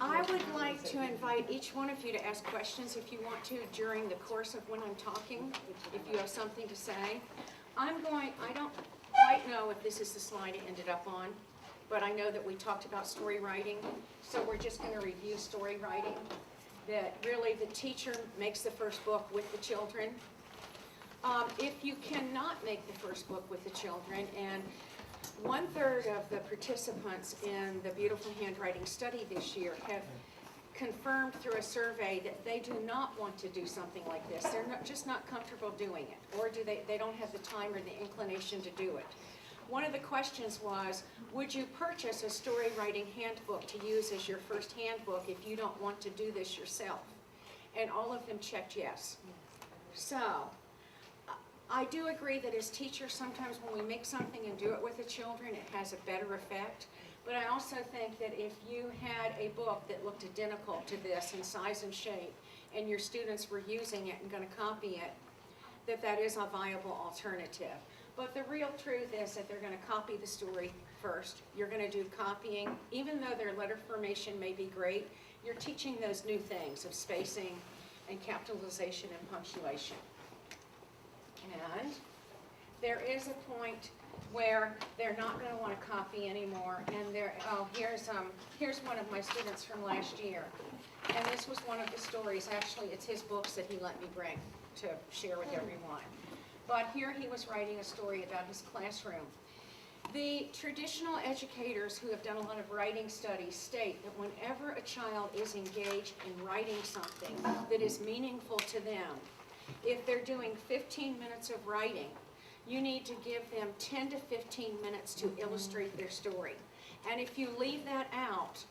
I would like to invite each one of you to ask questions if you want to during the course of when I'm talking, if you have something to say. I don't quite know if this is the slide it ended up on, but I know that we talked about story writing, so we're just going to review story writing. That really the teacher makes the first book with the children. If you cannot make the first book with the children, and 1/3 of the participants in the Beautiful Handwriting Study this year have confirmed through a survey that they do not want to do something like this. They're just not comfortable doing it, or they don't have the time or the inclination to do it. One of the questions was, would you purchase a story writing handbook to use as your first handbook if you don't want to do this yourself? And all of them checked yes. So, I do agree that as teachers, sometimes when we make something and do it with the children, it has a better effect. But I also think that if you had a book that looked identical to this in size and shape, and your students were using it and going to copy it, that is a viable alternative. But the real truth is that they're going to copy the story first. You're going to do copying. Even though their letter formation may be great, you're teaching those new things of spacing and capitalization and punctuation. And there is a point where they're not going to want to copy anymore. And here's one of my students from last year. And this was one of the stories. Actually, it's his books that he let me bring to share with everyone. But here he was writing a story about his classroom. The traditional educators who have done a lot of writing studies state that whenever a child is engaged in writing something that is meaningful to them, if they're doing 15 minutes of writing, you need to give them 10 to 15 minutes to illustrate their story. And if you leave that out,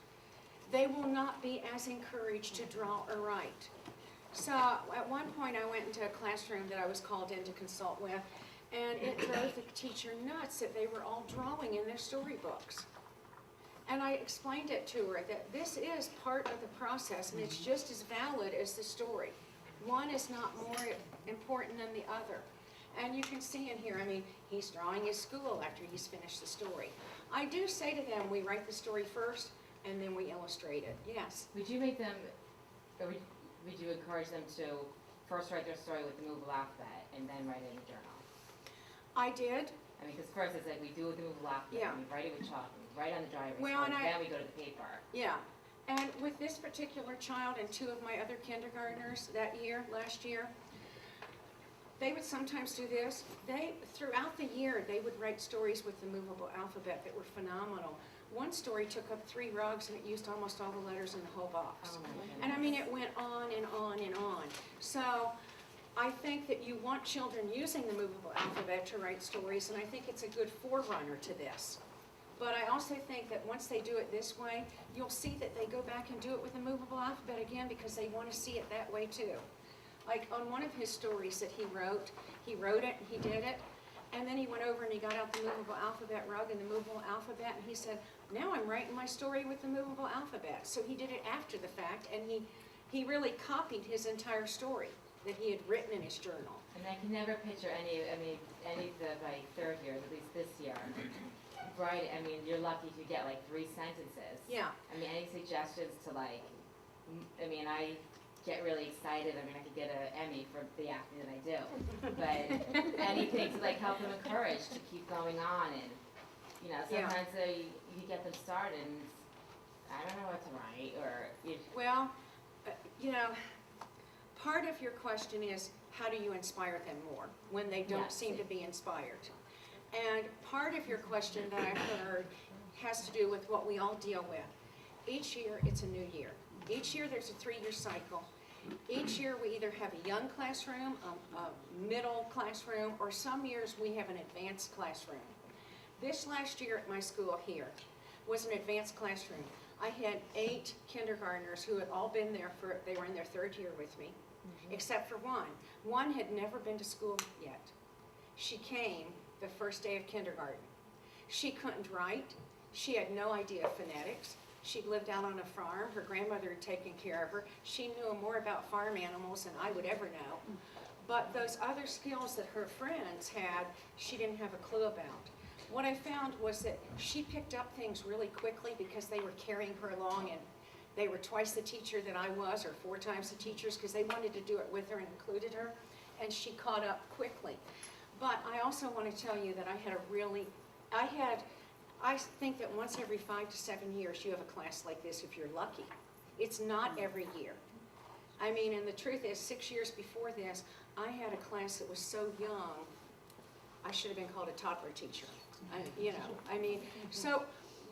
they will not be as encouraged to draw or write. So at one point I went into a classroom that I was called in to consult with, and it drove the teacher nuts that they were all drawing in their storybooks. And I explained it to her that this is part of the process, and it's just as valid as the story. One is not more important than the other. And you can see in here, I mean, he's drawing his school after he's finished the story. I do say to them, we write the story first, and then we illustrate it. Yes? Would you make them, or would you encourage them to first write their story with the movable alphabet and then write it in a journal? I did. I mean, because first it's like we do it with the movable alphabet, Yeah. and we write it with chalk, and we write it on the dry erase Well, board, and then we go to the paper. Yeah. And with this particular child and two of my other kindergartners last year, they would sometimes do this. Throughout the year, they would write stories with the movable alphabet that were phenomenal. One story took up 3 rugs, and it used almost all the letters in the whole box. Oh my goodness. And I mean, it went on and on and on. So I think that you want children using the movable alphabet to write stories, and I think it's a good forerunner to this. But I also think that once they do it this way, you'll see that they go back and do it with the movable alphabet again because they want to see it that way too. Like on one of his stories that he wrote it, he did it, and then he went over and he got out the movable alphabet rug and the movable alphabet, and he said, now I'm writing my story with the movable alphabet. So he did it after the fact, and he really copied his entire story that he had written in his journal. And I can never picture any of my third years, at least this year. Right, I mean, you're lucky if you get like 3 sentences. Yeah. I mean, any suggestions to like, I mean, I get really excited. I mean, I could get an Emmy for the acting that I do. But anything to like help them encourage to keep going on. And, you know, sometimes you get them started and I don't know what to write or... Well, you know, part of your question is how do you inspire them more when they don't seem to be inspired? And part of your question that I heard has to do with what we all deal with. Each year, it's a new year. Each year, there's a 3-year cycle. Each year, we either have a young classroom, a middle classroom, or some years we have an advanced classroom. This last year at my school here was an advanced classroom. I had 8 kindergartners who had all been there they were in their 3rd year with me, except for one. One had never been to school yet. She came the first day of kindergarten. She couldn't write. She had no idea of phonetics. She lived out on a farm. Her grandmother had taken care of her. She knew more about farm animals than I would ever know. But those other skills that her friends had, she didn't have a clue about. What I found was that she picked up things really quickly because they were carrying her along and They were twice the teacher that I was, or 4 times the teachers, because they wanted to do it with her and included her, and she caught up quickly. But I also want to tell you that I think that once every 5 to 7 years, you have a class like this if you're lucky. It's not every year. I mean, and the truth is, 6 years before this, I had a class that was so young, I should have been called a toddler teacher. So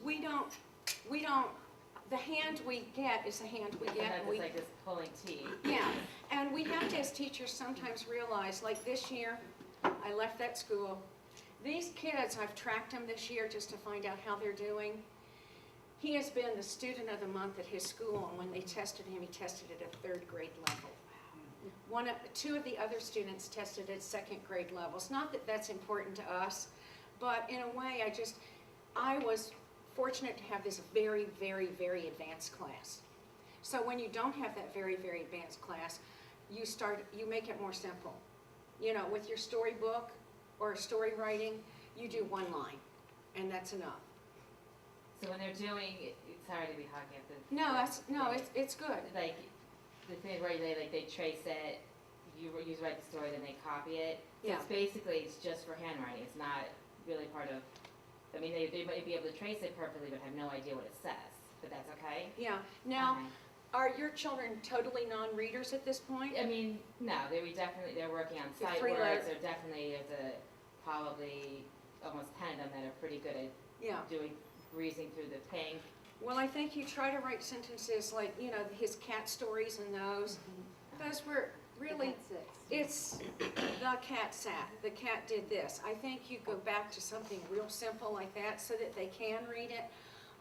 we don't, the hand we get is the hand we get. It's like this pulling teeth. Yeah, and we have to, as teachers, sometimes realize, like this year, I left that school. These kids, I've tracked them this year just to find out how they're doing. He has been the student of the month at his school, and when they tested him, he tested at a 3rd grade level. 2 of the other students tested at 2nd grade levels. Not that that's important to us, but in a way, I was fortunate to have this very, very, very advanced class. So when you don't have that very, very advanced class, you make it more simple. You know, with your storybook or story writing, you do 1 line, and that's enough. So when they're doing, sorry to be hogging at this. No, it's good. Like, the thing where they trace it, you write the story, then they copy it. So Yeah. it's basically, it's just for handwriting. It's not really part of, I mean, they might be able to trace it perfectly, but have no idea what it says. But that's okay? Yeah. Now, Okay. are your children totally non-readers at this point? I mean, no, they're working on They're sight freelance. words. They're definitely, probably almost 10 of them that are pretty good at Yeah. breezing through the pink. Well, I think you try to write sentences like, his cat stories and those. Those were really, it's the cat sat, the cat did this. I think you go back to something real simple like that so that they can read it.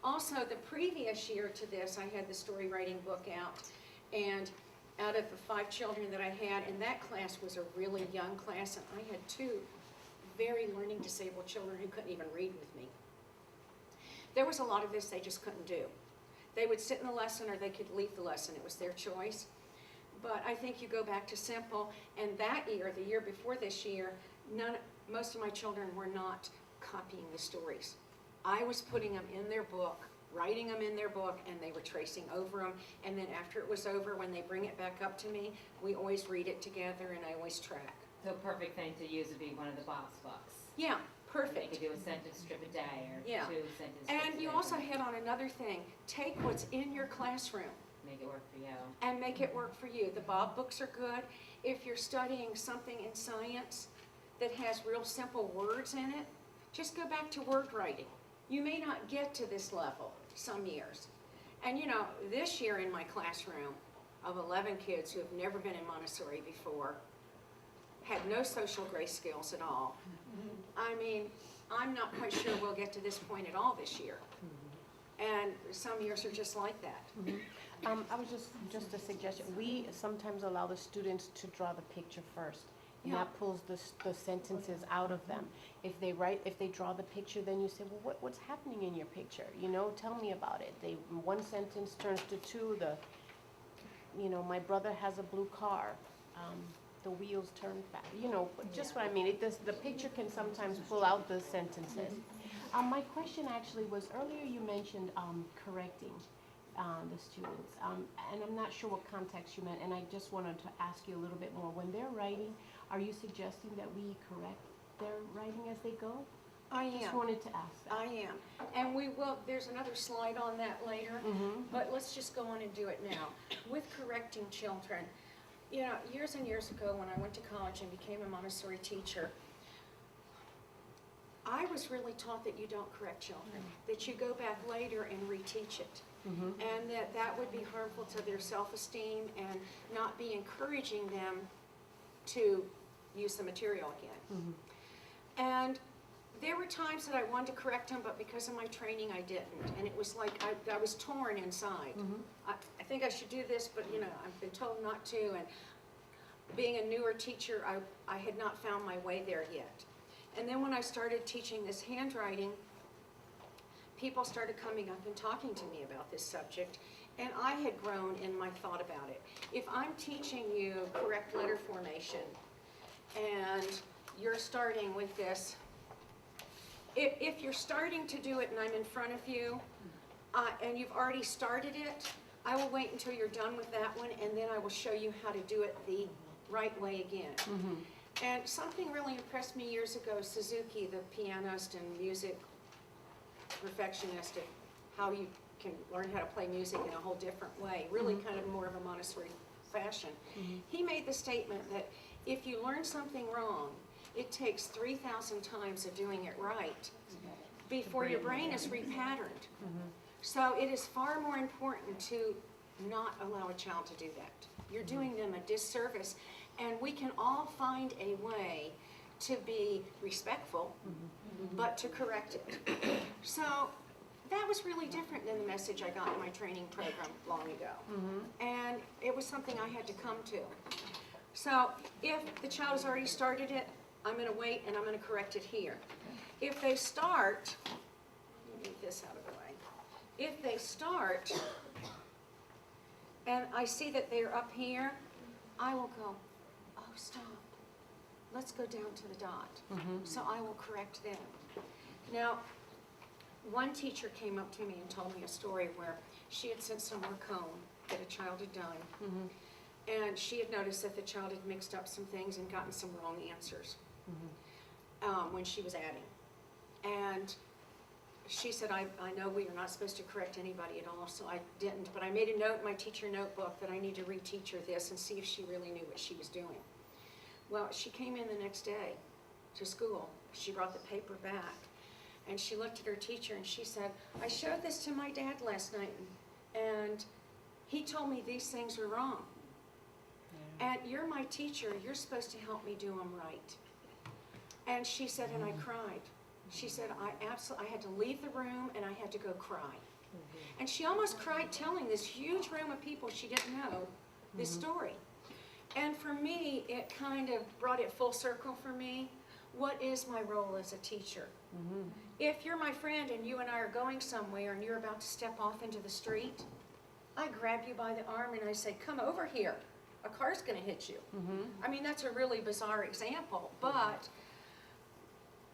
Also, the previous year to this, I had the story writing book out, and out of the 5 children that I had, and that class was a really young class, and I had 2 very learning disabled children who couldn't even read with me. There was a lot of this they just couldn't do. They would sit in the lesson or they could leave the lesson. It was their choice. But I think you go back to simple, and that year, the year before this year, most of my children were not copying the stories. I was putting them in their book, writing them in their book, and they were tracing over them. And then after it was over, when they bring it back up to me, we always read it together and I always track. So a perfect thing to use would be one of the box books. Yeah, They perfect. could do a sentence strip a day or Yeah. 2 sentence strips a And you day. also hit on another thing. Take what's in your classroom Make it work for you. and make it work for you. The Bob books are good. If you're studying something in science that has real simple words in it, just go back to word writing. You may not get to this level some years. And this year in my classroom of 11 kids who have never been in Montessori before, had no social grace skills at all. I mean, I'm not quite sure we'll get to this point at all this year. And some years are just like that. I was just a suggestion. We sometimes allow the students to draw the picture first, and Yeah. that pulls the sentences out of them. If they draw the picture, then you say, well, what's happening in your picture? Tell me about it. One sentence turns to 2. My brother has a blue car. The wheels turn fast. Just what I mean. The picture can sometimes pull out the sentences. My question actually was, earlier you mentioned correcting the students, and I'm not sure what context you meant, and I just wanted to ask you a little bit more. When they're writing, are you suggesting that we correct their writing as they go? I Just am. wanted to ask that. I am. And we will, there's another slide on that later, but let's just go on and do it now. With correcting children, years and years ago when I went to college and became a Montessori teacher, I was really taught that you don't correct children, that you go back later and reteach it. And that would be harmful to their self-esteem and not be encouraging them to use the material again. And there were times that I wanted to correct them, but because of my training, I didn't. And it was like I was torn inside. I think I should do this, but I've been told not to. And being a newer teacher, I had not found my way there yet. And then when I started teaching this handwriting, people started coming up and talking to me about this subject, and I had grown in my thought about it. If I'm teaching you correct letter formation, and you're starting with this, if you're starting to do it and I'm in front of you, and you've already started it, I will wait until you're done with that one, and then I will show you how to do it the right way again. And something really impressed me years ago, Suzuki, the pianist and music perfectionist, at how you can learn how to play music in a whole different way, really kind of more of a Montessori fashion. He made the statement that if you learn something wrong, it takes 3,000 times of doing it right before your brain is repatterned. So it is far more important to not allow a child to do that. You're doing them a disservice, and we can all find a way to be respectful, but to correct it. So that was really different than the message I got in my training program long ago. And it was something I had to come to. So if the child has already started it, I'm going to wait and I'm going to correct it here. If they start, let me move this out of the way. If they start and I see that they're up here, I will go, oh, stop. Let's go down to the dot. So I will correct them. Now, one teacher came up to me and told me a story where she had sent some work home that a child had done. And she had noticed that the child had mixed up some things and gotten some wrong answers when she was adding. And she said, I know we are not supposed to correct anybody at all, so I didn't. But I made a note in my teacher notebook that I need to reteach her this and see if she really knew what she was doing. Well, she came in the next day to school. She brought the paper back. And she looked at her teacher and she said, I showed this to my dad last night, and he told me these things were wrong. And you're my teacher, you're supposed to help me do them right. And she said, and I cried. She said, I had to leave the room and I had to go cry. And she almost cried telling this huge room of people she didn't know this story. And for me, it kind of brought it full circle for me. What is my role as a teacher? If you're my friend and you and I are going somewhere and you're about to step off into the street, I grab you by the arm and I say, come over here. A car's going to hit you. I mean, that's a really bizarre example, but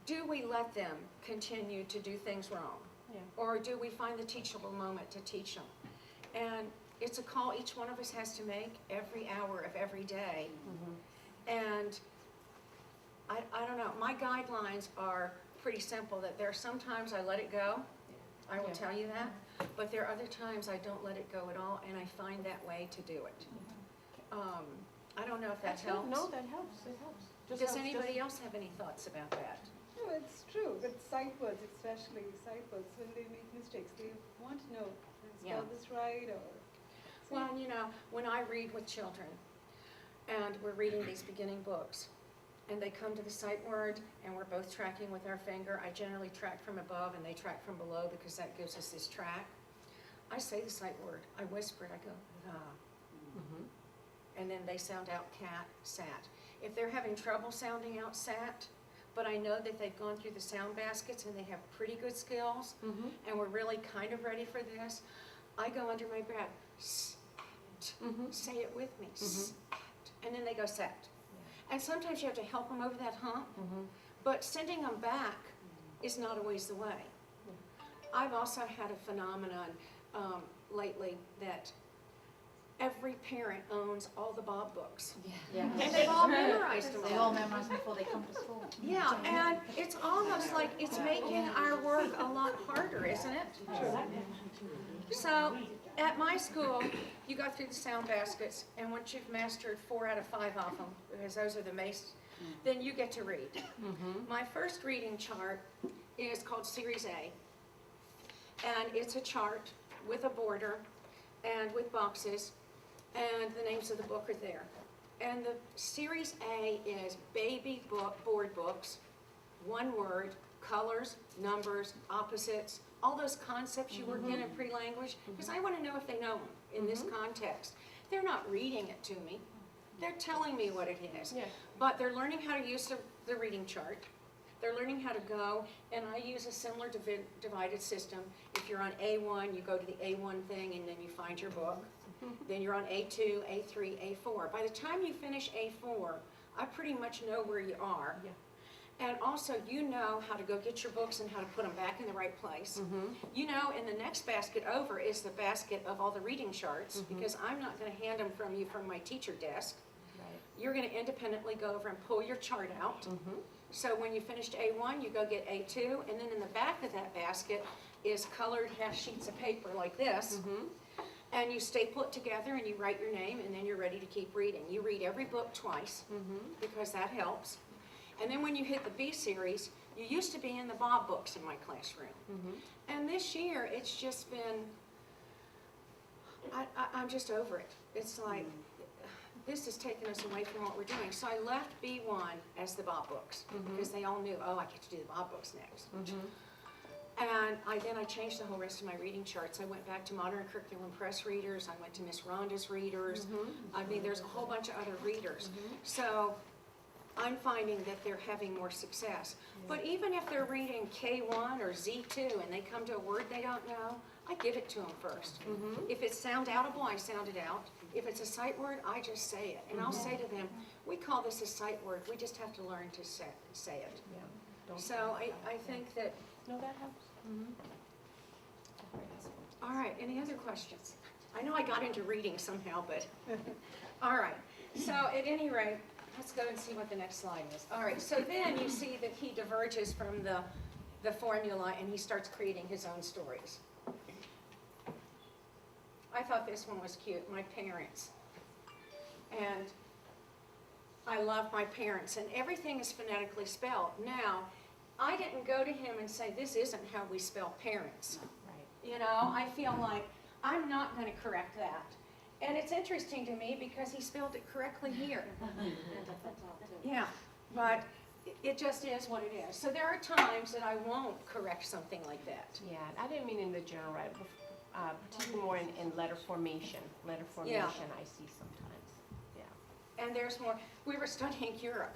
do we let them continue to do things wrong? Or do we find the teachable moment to teach them? And it's a call each one of us has to make every hour of every day. And I don't know, my guidelines are pretty simple, that there are sometimes I let it go, I will tell you that, but there are other times I don't let it go at all, and I find that way to do it. I don't know if that helps. No, that helps, it helps. Does anybody else have any thoughts about that? No, it's true. With sight words, especially sight words, when they make mistakes, they want to know, is spell this right or... Well, you know, when I read with children, and we're reading these beginning books, and they come to the sight word, and we're both tracking with our finger, I generally track from above and they track from below because that gives us this track. I say the sight word, I whisper it, I go, ah. And then they sound out cat, sat. If they're having trouble sounding out sat, but I know that they've gone through the sound baskets and they have pretty good skills, and we're really kind of ready for this, I go under my breath, sat. Say it with me, sat. And then they go sat. And sometimes you have to help them over that hump, but sending them back is not always the way. I've also had a phenomenon lately that every parent owns all the Bob books. And they've all memorized them. They all memorize before they come to school. Yeah, and it's almost like it's making our work a lot harder, isn't it? So, at my school, you go through the sound baskets, and once you've mastered 4 out of 5 of them, because those are the then you get to read. My first reading chart is called Series A, and it's a chart with a border and with boxes, and the names of the book are there. And the Series A is baby board books, one word, colors, numbers, opposites, all those concepts you work in pre-language, because I want to know if they know them in this context. They're not reading it to me. They're telling me what it is. But they're learning how to use the reading chart. They're learning how to go, and I use a similar divided system. If you're on A1, you go to the A1 thing, and then you find your book. Then you're on A2, A3, A4. By the time you finish A4, I pretty much know where you are. And also, you know how to go get your books and how to put them back in the right place. You know, in the next basket over is the basket of all the reading charts, because I'm not gonna hand them from you from my teacher desk. Right. You're gonna independently go over and pull your chart out. So when you finished A1, you go get A2, and then in the back of that basket is colored half sheets of paper like this. And you staple it together and you write your name, and then you're ready to keep reading. You read every book twice, because that helps. And then when you hit the B series, you used to be in the Bob books in my classroom. And this year, it's just been, I'm just over it. It's like, this has taken us away from what we're doing. So I left B1 as the Bob books, because they all knew, oh, I get to do the Bob books next. And then I changed the whole rest of my reading charts. I went back to Modern Curriculum Press readers. I went to Miss Rhonda's readers. I mean, there's a whole bunch of other readers. So I'm finding that they're having more success. But even if they're reading K1 or Z2 and they come to a word they don't know, I give it to them first. If it's sound outable, I sound it out. If it's a sight word, I just say it. And I'll say to them, we call this a sight word. We just have to learn to say it. So I think that, No, that helps. all right, any other questions? I know I got into reading somehow, but, all right. So at any rate, let's go and see what the next slide is. All right, so then you see that he diverges from the formula and he starts creating his own stories. I thought this one was cute, my parents. And I love my parents, and everything is phonetically spelled. Now, I didn't go to him and say, this isn't how we spell parents. Right. You know, I feel like I'm not going to correct that. And it's interesting to me because he spelled it correctly here. Yeah, but it just is what it is. So there are times that I won't correct something like that. Yeah, I didn't mean in the general, right, particularly more in letter formation. Letter formation I see sometimes, yeah. And there's more. We were studying Europe,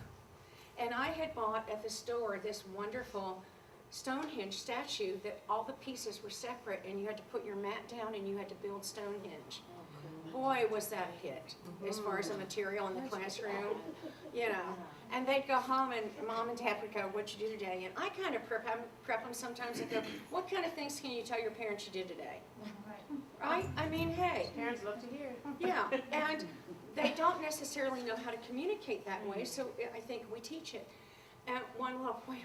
and I had bought at the store this wonderful Stonehenge statue that all the pieces were separate, and you had to put your mat down and you had to build Stonehenge. Boy, was that a hit as far as the material in the classroom, you know. And they'd go home and Mom and Dad would go, what'd you do today? And I kind of prep them sometimes and go, what kind of things can you tell your parents you did today? Right? I mean, hey. Parents love to hear. Yeah, and they don't necessarily know how to communicate that way, so I think we teach it. And one little boy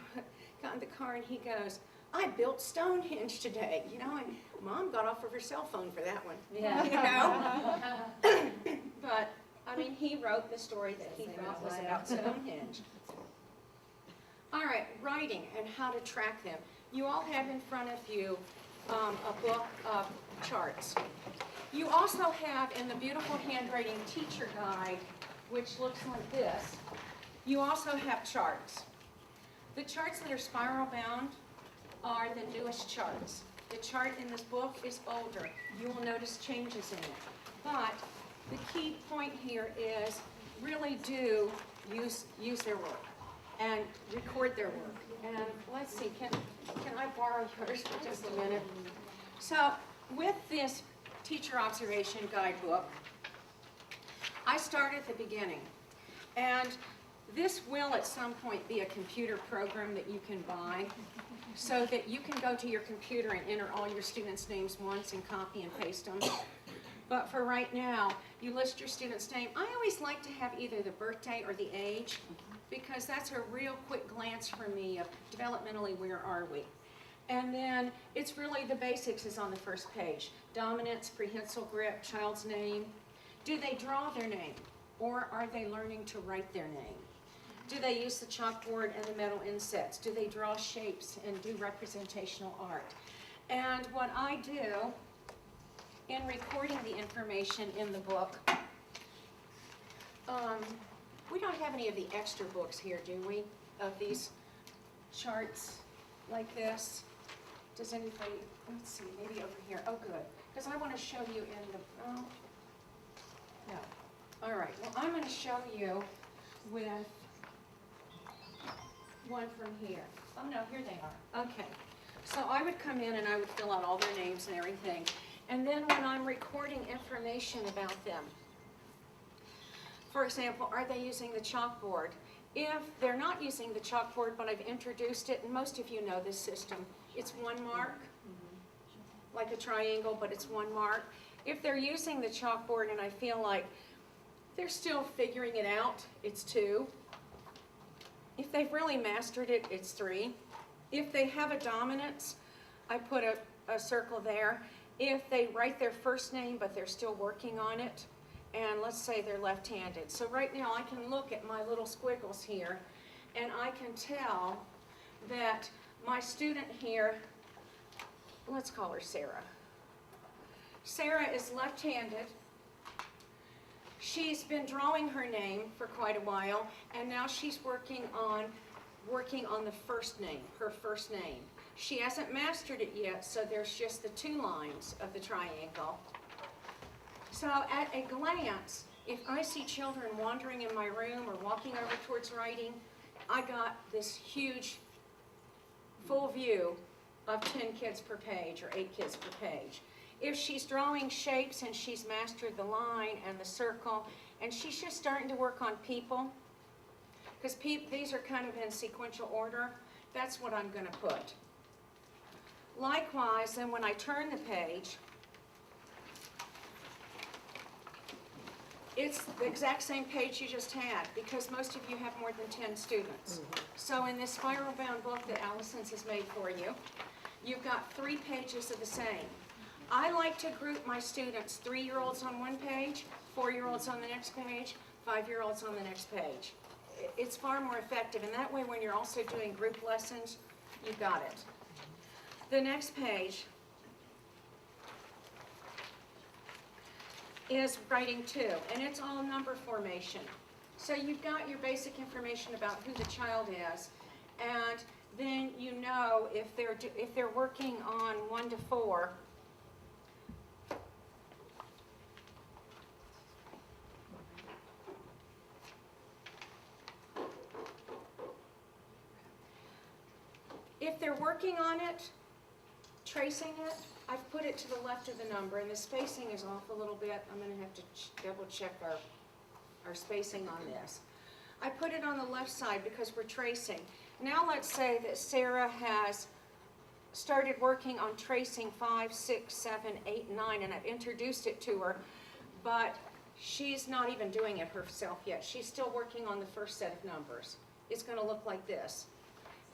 got in the car and he goes, I built Stonehenge today, you know, and Mom got off of her cell phone for that one, you know? But, I mean, he wrote the story that he thought was about Stonehenge. All right, writing and how to track them. You all have in front of you a book of charts. You also have in the beautiful handwriting teacher guide, which looks like this, you also have charts. The charts that are spiral bound are the newest charts. The chart in this book is older. You will notice changes in it. But the key point here is really do use their work and record their work. And let's see, can I borrow yours for just a minute? So with this teacher observation guidebook, I start at the beginning. And this will at some point be a computer program that you can buy so that you can go to your computer and enter all your students' names once and copy and paste them. But for right now, you list your student's name. I always like to have either the birthday or the age because that's a real quick glance for me of developmentally where are we. And then it's really the basics is on the first page. Dominance, prehensile grip, child's name. Do they draw their name or are they learning to write their name? Do they use the chalkboard and the metal insets? Do they draw shapes and do representational art? And what I do in recording the information in the book, we don't have any of the extra books here, do we? Of these charts like this. Does anybody, let's see, maybe over here. Oh, good. Because I want to show you in the, oh, no. All right, well, I'm going to show you with one from here. Oh, no, here they are. Okay. So I would come in and I would fill out all their names and everything. And then when I'm recording information about them, for example, are they using the chalkboard? If they're not using the chalkboard, but I've introduced it, and most of you know this system, it's one mark, like a triangle, but it's one mark. If they're using the chalkboard and I feel like they're still figuring it out, it's 2. If they've really mastered it, it's 3. If they have a dominance, I put a circle there. If they write their first name, but they're still working on it, and let's say they're left-handed. So right now I can look at my little squiggles here, and I can tell that my student here, let's call her Sarah. Sarah is left-handed. She's been drawing her name for quite a while, and now she's working on the first name, her first name. She hasn't mastered it yet, so there's just the 2 lines of the triangle. So at a glance, if I see children wandering in my room or walking over towards writing, I got this huge full view of 10 kids per page or 8 kids per page. If she's drawing shapes and she's mastered the line and the circle, and she's just starting to work on people, because these are kind of in sequential order, that's what I'm going to put. Likewise, then when I turn the page, it's the exact same page you just had, because most of you have more than 10 students. So in this spiral-bound book that Alison's has made for you, you've got 3 pages of the same. I like to group my students, 3-year-olds on one page, 4-year-olds on the next page, 5-year-olds on the next page. It's far more effective, and that way when you're also doing group lessons, you got it. The next page is writing 2, and it's all number formation. So you've got your basic information about who the child is, and then you know if they're working on 1 to 4. If they're working on it, tracing it, I've put it to the left of the number, and the spacing is off a little bit. I'm going to have to double check our spacing on this. I put it on the left side because we're tracing. Now let's say that Sarah has started working on tracing 5, 6, 7, 8, 9, and I've introduced it to her, but she's not even doing it herself yet. She's still working on the first set of numbers. It's going to look like this.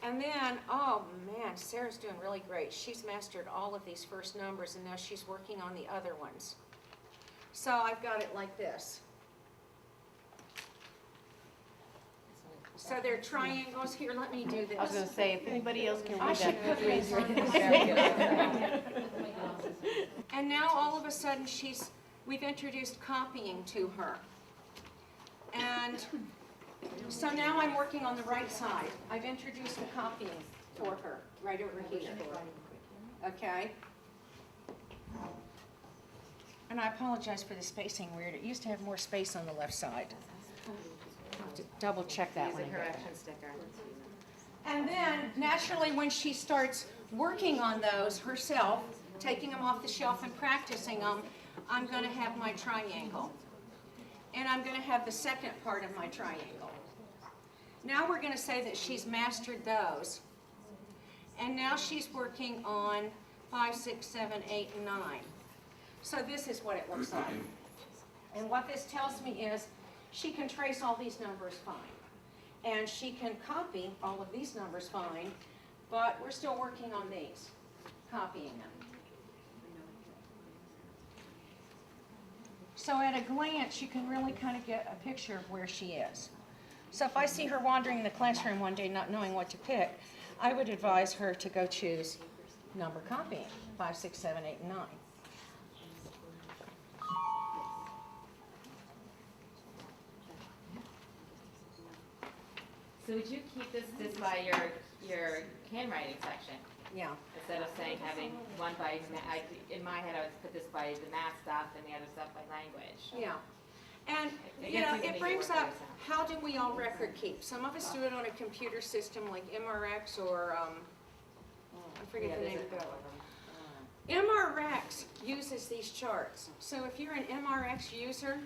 And then, oh man, Sarah's doing really great. She's mastered all of these first numbers, and now she's working on the other ones. So I've got it like this. So they're triangles. Here, let me do this. I was going to say, if anybody else can I read should that, put please these raise on your this. hand. And now all of a sudden we've introduced copying to her. And so now I'm working on the right side. I've introduced the copying for her, right over here. Okay? And I apologize for the spacing weird. It used to have more space on the left side. I'll have to double check that one. Using her action sticker. And then, naturally, when she starts working on those herself, taking them off the shelf and practicing them, I'm going to have my triangle. And I'm going to have the second part of my triangle. Now we're going to say that she's mastered those. And now she's working on 5, 6, 7, 8, and 9. So this is what it looks like. And what this tells me is she can trace all these numbers fine. And she can copy all of these numbers fine, but we're still working on these, copying them. So at a glance, you can really kind of get a picture of where she is. So if I see her wandering in the classroom one day not knowing what to pick, I would advise her to go choose number copying, 5, 6, 7, 8, and 9. So would you keep this by your handwriting section? Yeah. Instead of saying having one by, in my head I would put this by the math stuff and the other stuff by language. Yeah. And, I you guess know, you can it make brings work up, yourself. how do we all record keep? Some of us do it on a computer system like MRX or, I forget the name of it. MRX uses these charts. So if you're an MRX user,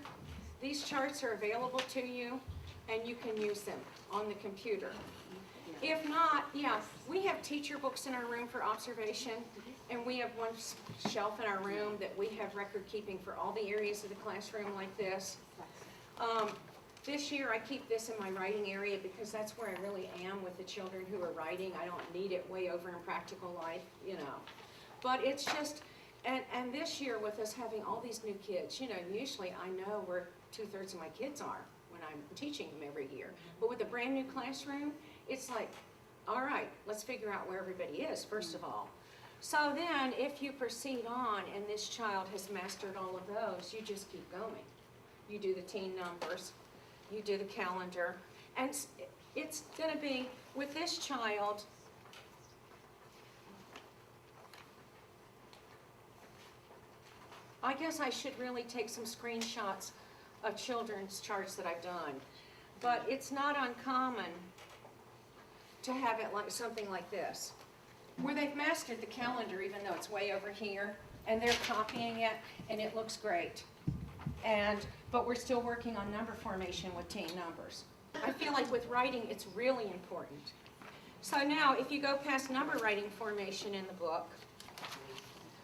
these charts are available to you. and you can use them on the computer. If not, yeah, we have teacher books in our room for observation, and we have one shelf in our room that we have record keeping for all the areas of the classroom like this. This year I keep this in my writing area because that's where I really am with the children who are writing. I don't need it way over in practical life, you know. But it's just, and this year with us having all these new kids, you know, usually I know where 2/3 of my kids are when I'm teaching them every year. But with a brand new classroom, it's like, all right, let's figure out where everybody is, first of all. So then, if you proceed on and this child has mastered all of those, you just keep going. You do the teen numbers, you do the calendar, and it's going to be, with this child, I guess I should really take some screenshots of children's charts that I've done. But it's not uncommon to have it like something like this, where they've mastered the calendar even though it's way over here, and they're copying it, and it looks great. But we're still working on number formation with teen numbers. I feel like with writing, it's really important. So now, if you go past number writing formation in the book,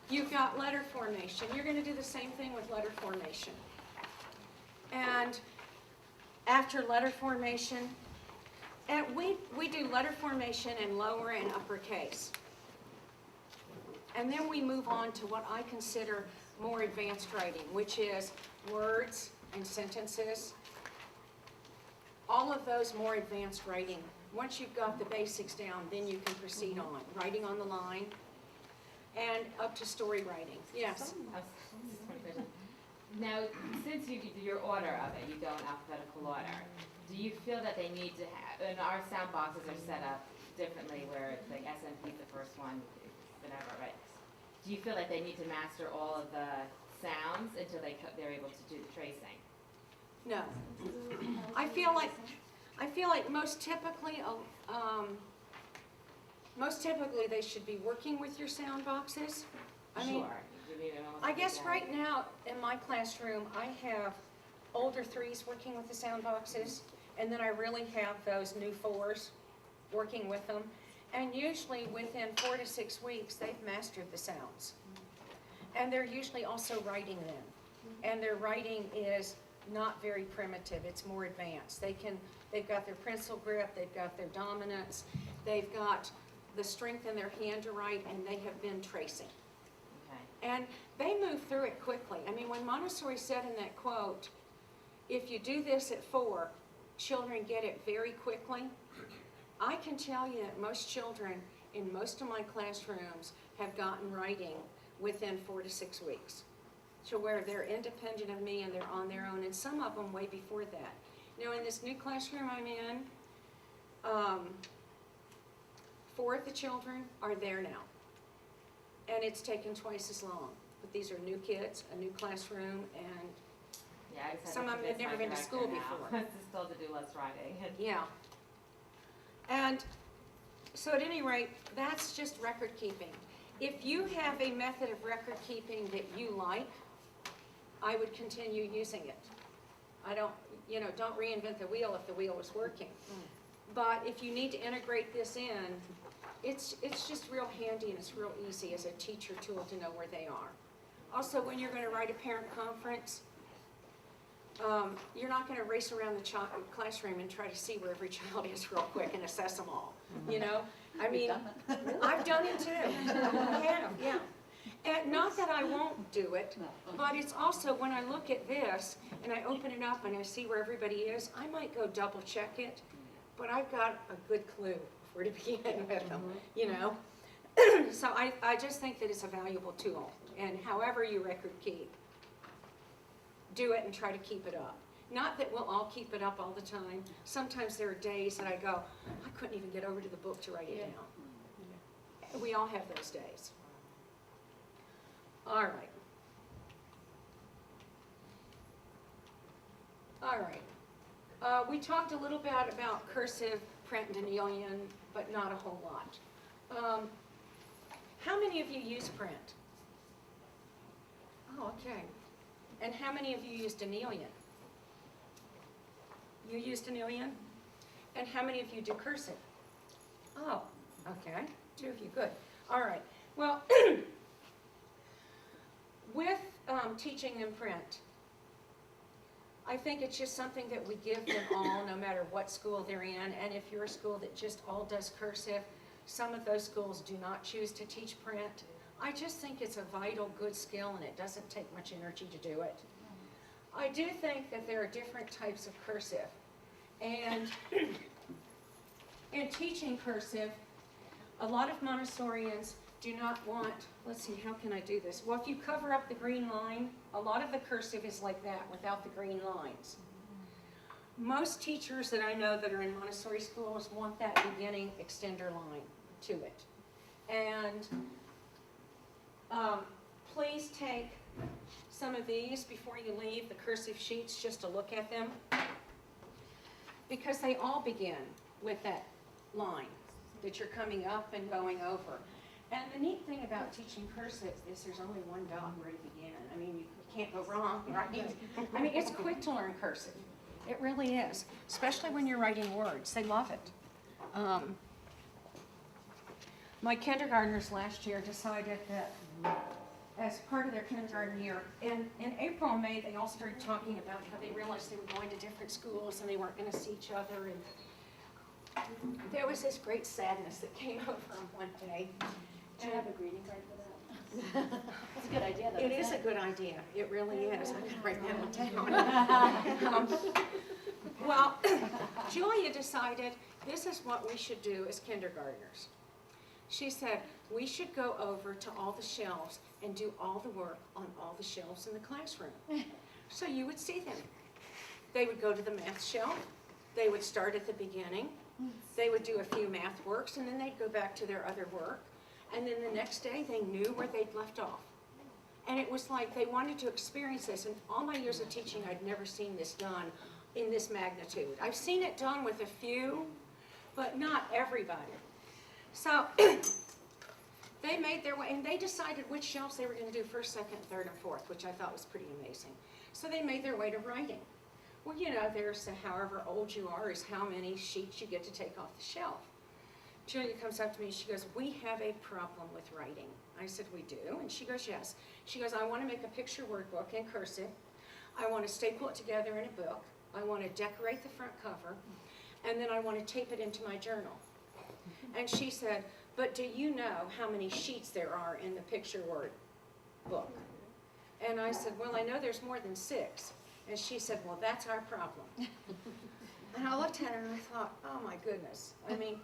you've got letter formation. You're going to do the same thing with letter formation. And after letter formation, and we do letter formation in lower and uppercase. And then we move on to what I consider more advanced writing, which is words and sentences. All of those more advanced writing. Once you've got the basics down, then you can proceed on. Writing on the line and up to story writing. Yes? Now, since you do your order of it, you go in alphabetical order, do you feel that they need to have, and our sound boxes are set up differently where it's like SMP is the first one, whatever, right? Do you feel like they need to master all of the sounds until they're able to do the tracing? No. I feel like most typically they should be working with your sound boxes. I mean, Sure. I guess right now in my classroom, I have older 3s working with the sound boxes, and then I really have those new 4s working with them. And usually within 4 to 6 weeks, they've mastered the sounds. And they're usually also writing them. And their writing is not very primitive, it's more advanced. They've got their pencil grip, they've got their dominance, they've got the strength in their hand to write, and they have been tracing. And they move through it quickly. I mean, when Montessori said in that quote, if you do this at 4, children get it very quickly, I can tell you that most children in most of my classrooms have gotten writing within 4 to 6 weeks. So where they're independent of me and they're on their own, and some of them way before that. Now in this new classroom I'm in, 4 of the children are there now. And it's taken twice as long. But these are new kids, a new classroom, and Yeah, I just had some to of them had convince never my been to school director now. before. Just told to do less writing. yeah. And so at any rate, that's just record keeping. If you have a method of record keeping that you like, I would continue using it. I don't reinvent the wheel if the wheel is working. But if you need to integrate this in, it's just real handy and it's real easy as a teacher tool to know where they are. Also, when you're going to write a parent conference, you're not going to race around the classroom and try to see where every child is real quick and assess them all. You know, I mean, I've done it too. I have, yeah. And not that I won't do it, but it's also when I look at this and I open it up and I see where everybody is, I might go double check it, but I've got a good clue where to begin with them, you know. So I just think that it's a valuable tool, and however you record keep, do it and try to keep it up. Not that we'll all keep it up all the time. Sometimes there are days that I go, I couldn't even get over to the book to write it down. We all have those days. All right. All right. We talked a little bit about cursive, print, and Danielian, but not a whole lot. How many of you use print? Oh, okay. And how many of you use Danielian? You used an alien? And how many of you do cursive? Oh, okay, 2 of you, good. All right, well, with teaching in print, I think it's just something that we give them all, no matter what school they're in. And if you're a school that just all does cursive, some of those schools do not choose to teach print. I just think it's a vital, good skill, and it doesn't take much energy to do it. I do think that there are different types of cursive. And in teaching cursive, a lot of Montessorians do not want, let's see, how can I do this? Well, if you cover up the green line, a lot of the cursive is like that, without the green lines. Most teachers that I know that are in Montessori schools want that beginning extender line to it. And please take some of these before you leave, the cursive sheets, just to look at them, because they all begin with that line that you're coming up and going over. And the neat thing about teaching cursive is there's only one dot where to begin. I mean, you can't go wrong, right? I mean, it's quick to learn cursive. It really is, especially when you're writing words. They love it. My kindergartners last year decided that as part of their kindergarten year, in April and May, they all started talking about how they realized they were going to different schools and they weren't going to see each other. And there was this great sadness that came over them one day. Do you have a greeting card for that? It's a good idea, though. It is a good idea. It really is. I'm going to write that one down. Well, Julia decided this is what we should do as kindergartners. She said we should go over to all the shelves and do all the work on all the shelves in the classroom. So you would see them. They would go to the math shelf. They would start at the beginning. They would do a few math works, and then they'd go back to their other work. And then the next day, they knew where they'd left off. And it was like they wanted to experience this. And all my years of teaching, I'd never seen this done in this magnitude. I've seen it done with a few, but not everybody. So they made their way, and they decided which shelves they were going to do first, second, third, and fourth, which I thought was pretty amazing. So they made their way to writing. Well, you know, there's however old you are is how many sheets you get to take off the shelf. Julia comes up to me, she goes, we have a problem with writing. I said, we do? And she goes, yes. She goes, I want to make a picture word book in cursive. I want to staple it together in a book. I want to decorate the front cover. And then I want to tape it into my journal. And she said, but do you know how many sheets there are in the picture word book? And I said, well, I know there's more than 6. And she said, well, that's our problem. And I looked at her and I thought, oh my goodness. I mean,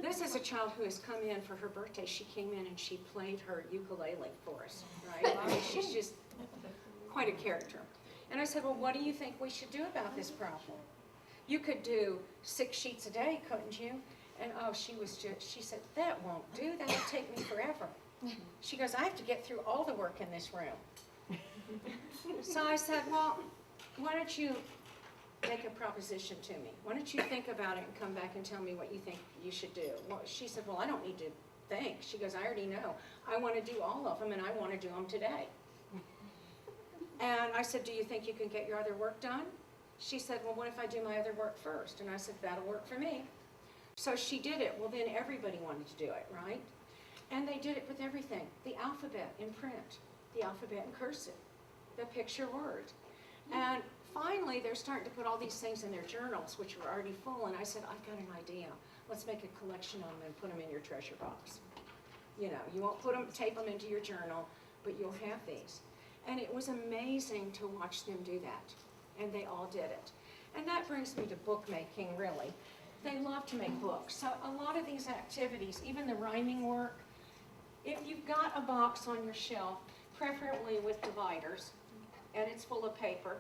this is a child who has come in for her birthday. She came in and she played her ukulele for us, right? I mean, she's just quite a character. And I said, well, what do you think we should do about this problem? You could do 6 sheets a day, couldn't you? And oh, she said, that won't do. That'll take me forever. She goes, I have to get through all the work in this room. So I said, well, why don't you make a proposition to me? Why don't you think about it and come back and tell me what you think you should do? Well, she said, well, I don't need to think. She goes, I already know. I want to do all of them, and I want to do them today. And I said, do you think you can get your other work done? She said, well, what if I do my other work first? And I said, that'll work for me. So she did it. Well, then everybody wanted to do it, right? And they did it with everything. The alphabet in print, the alphabet in cursive, the picture word. And finally, they're starting to put all these things in their journals, which were already full. And I said, I've got an idea. Let's make a collection of them and put them in your treasure box. You know, you won't tape them into your journal, but you'll have these. And it was amazing to watch them do that. And they all did it. And that brings me to bookmaking, really. They love to make books. So a lot of these activities, even the rhyming work, if you've got a box on your shelf, preferably with dividers, and it's full of paper,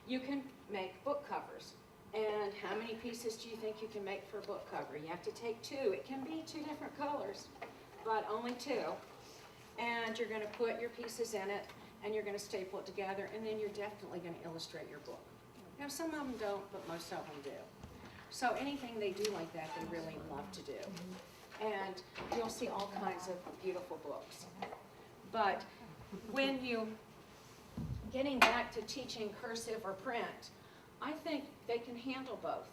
you can make book covers. And how many pieces do you think you can make for a book cover? You have to take 2. It can be 2 different colors, but only 2. And you're going to put your pieces in it, and you're going to staple it together, and then you're definitely going to illustrate your book. Now, some of them don't, but most of them do. So anything they do like that, they really love to do. And you'll see all kinds of beautiful books. But when you getting back to teaching cursive or print, I think they can handle both.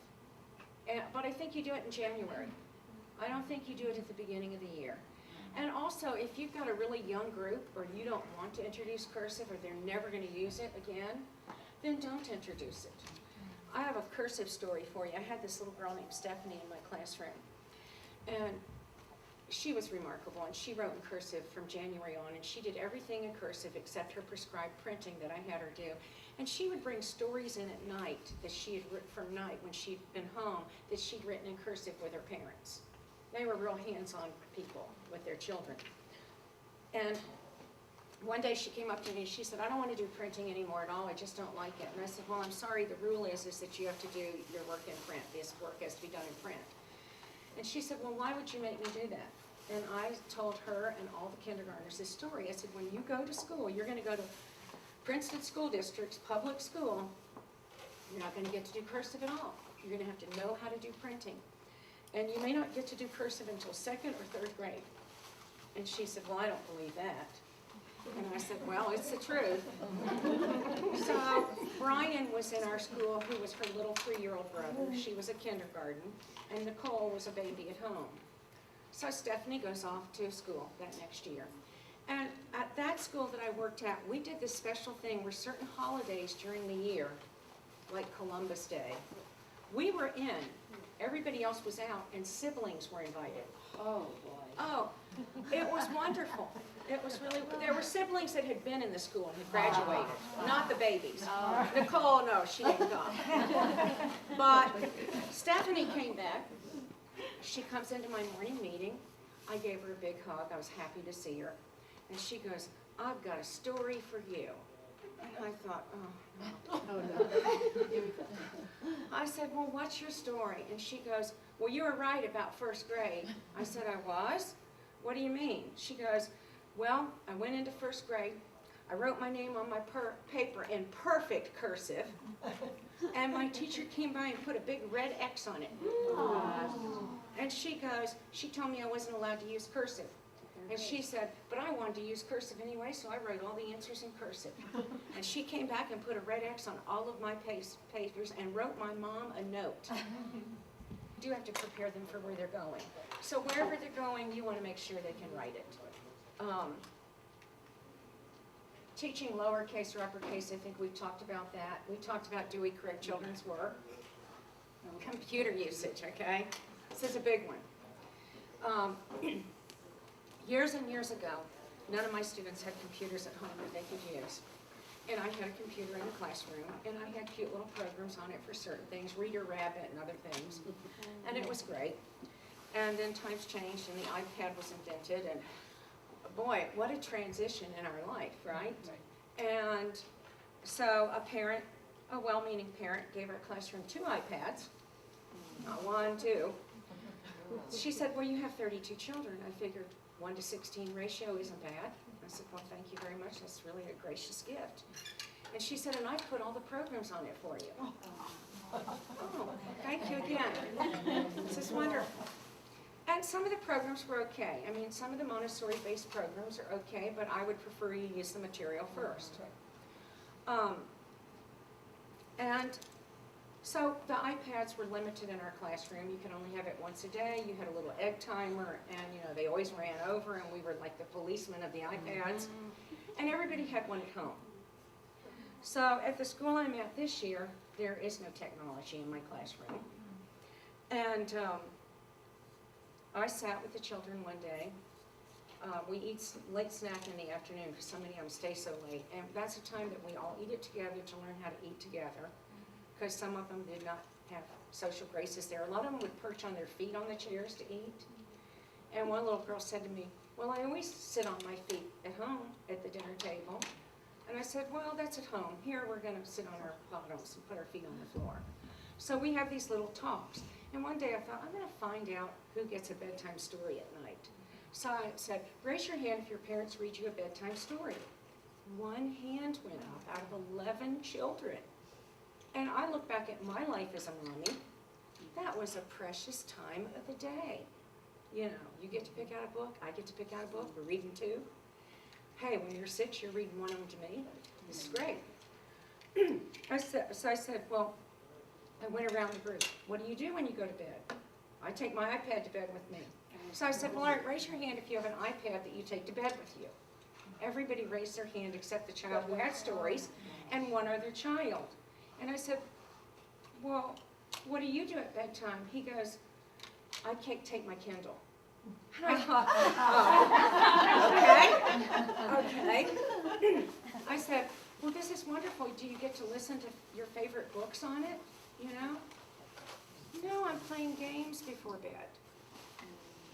But I think you do it in January. I don't think you do it at the beginning of the year. And also, if you've got a really young group, or you don't want to introduce cursive, or they're never going to use it again, then don't introduce it. I have a cursive story for you. I had this little girl named Stephanie in my classroom, and she was remarkable, and she wrote in cursive from January on, and she did everything in cursive except her prescribed printing that I had her do. And she would bring stories in at night that she had written from night when she'd been home, that she'd written in cursive with her parents. They were real hands-on people with their children. And one day she came up to me and she said, I don't want to do printing anymore at all, I just don't like it. And I said, well, I'm sorry, the rule is that you have to do your work in print. This work has to be done in print. And she said, well, why would you make me do that? And I told her and all the kindergartners this story. I said, when you go to school, you're going to go to Princeton School District's public school, you're not going to get to do cursive at all. You're going to have to know how to do printing. And you may not get to do cursive until 2nd or 3rd grade. And she said, well, I don't believe that. And I said, well, it's the truth. So Brian was in our school, who was her little 3-year-old brother. She was a kindergarten, and Nicole was a baby at home. So Stephanie goes off to school that next year. And at that school that I worked at, we did this special thing where certain holidays during the year, like Columbus Day, we were in, everybody else was out, and siblings were invited. Oh, boy. Oh, it was wonderful. It was really, there were siblings that had been in the school and had graduated, not the babies. Nicole, no, she didn't come. But Stephanie came back. She comes into my morning meeting. I gave her a big hug. I was happy to see her. And she goes, I've got a story for you. And I thought, oh, no. I said, well, what's your story? And she goes, well, you were right about 1st grade. I said, I was? What do you mean? She goes, well, I went into 1st grade. I wrote my name on my paper in perfect cursive. And my teacher came by and put a big red X on it. And she goes, she told me I wasn't allowed to use cursive. And she said, but I wanted to use cursive anyway, so I wrote all the answers in cursive. And she came back and put a red X on all of my papers and wrote my mom a note. Do have to prepare them for where they're going. So wherever they're going, you want to make sure they can write it. Teaching lowercase or uppercase, I think we've talked about that. We talked about do we correct children's work. Computer usage, okay? This is a big one. Years and years ago, none of my students had computers at home that they could use. And I had a computer in the classroom, and I had cute little programs on it for certain things, Reader Rabbit and other things. And it was great. And then times changed, and the iPad was invented, and boy, what a transition in our life, right? And so a well-meaning parent, gave our classroom 2 iPads, not 1, 2. She said, well, you have 32 children. I figured 1:16 ratio isn't bad. I said, well, thank you very much. That's really a gracious gift. And she said, and I put all the programs on it for you. Oh, thank you again. This is wonderful. And some of the programs were okay. I mean, some of the Montessori-based programs are okay, but I would prefer you use the material first. And so the iPads were limited in our classroom. You could only have it once a day. You had a little egg timer, and you know they always ran over, and we were like the policemen of the iPads. And everybody had one at home. So at the school I'm at this year, there is no technology in my classroom. And I sat with the children one day. We eat late snack in the afternoon because so many of them stay so late. And that's a time that we all eat it together to learn how to eat together, because some of them did not have social graces there. A lot of them would perch on their feet on the chairs to eat. And one little girl said to me, well, I always sit on my feet at home at the dinner table. And I said, well, that's at home. Here we're going to sit on our bottoms and put our feet on the floor. So we have these little talks. And one day I thought, I'm going to find out who gets a bedtime story at night. So I said, raise your hand if your parents read you a bedtime story. One hand went up out of 11 children. And I look back at my life as a mommy. That was a precious time of the day. You know, you get to pick out a book. I get to pick out a book. We're reading 2. Hey, when you're 6, you're reading one of them to me. This is great. I said, well, I went around the group. What do you do when you go to bed? I take my iPad to bed with me. So I said, well, all right, raise your hand if you have an iPad that you take to bed with you. Everybody raised their hand except the child who had stories and one other child. And I said, well, what do you do at bedtime? He goes, I can't take my Kindle. And I thought, okay. I said, well, this is wonderful. Do you get to listen to your favorite books on it? You know? No, I'm playing games before bed.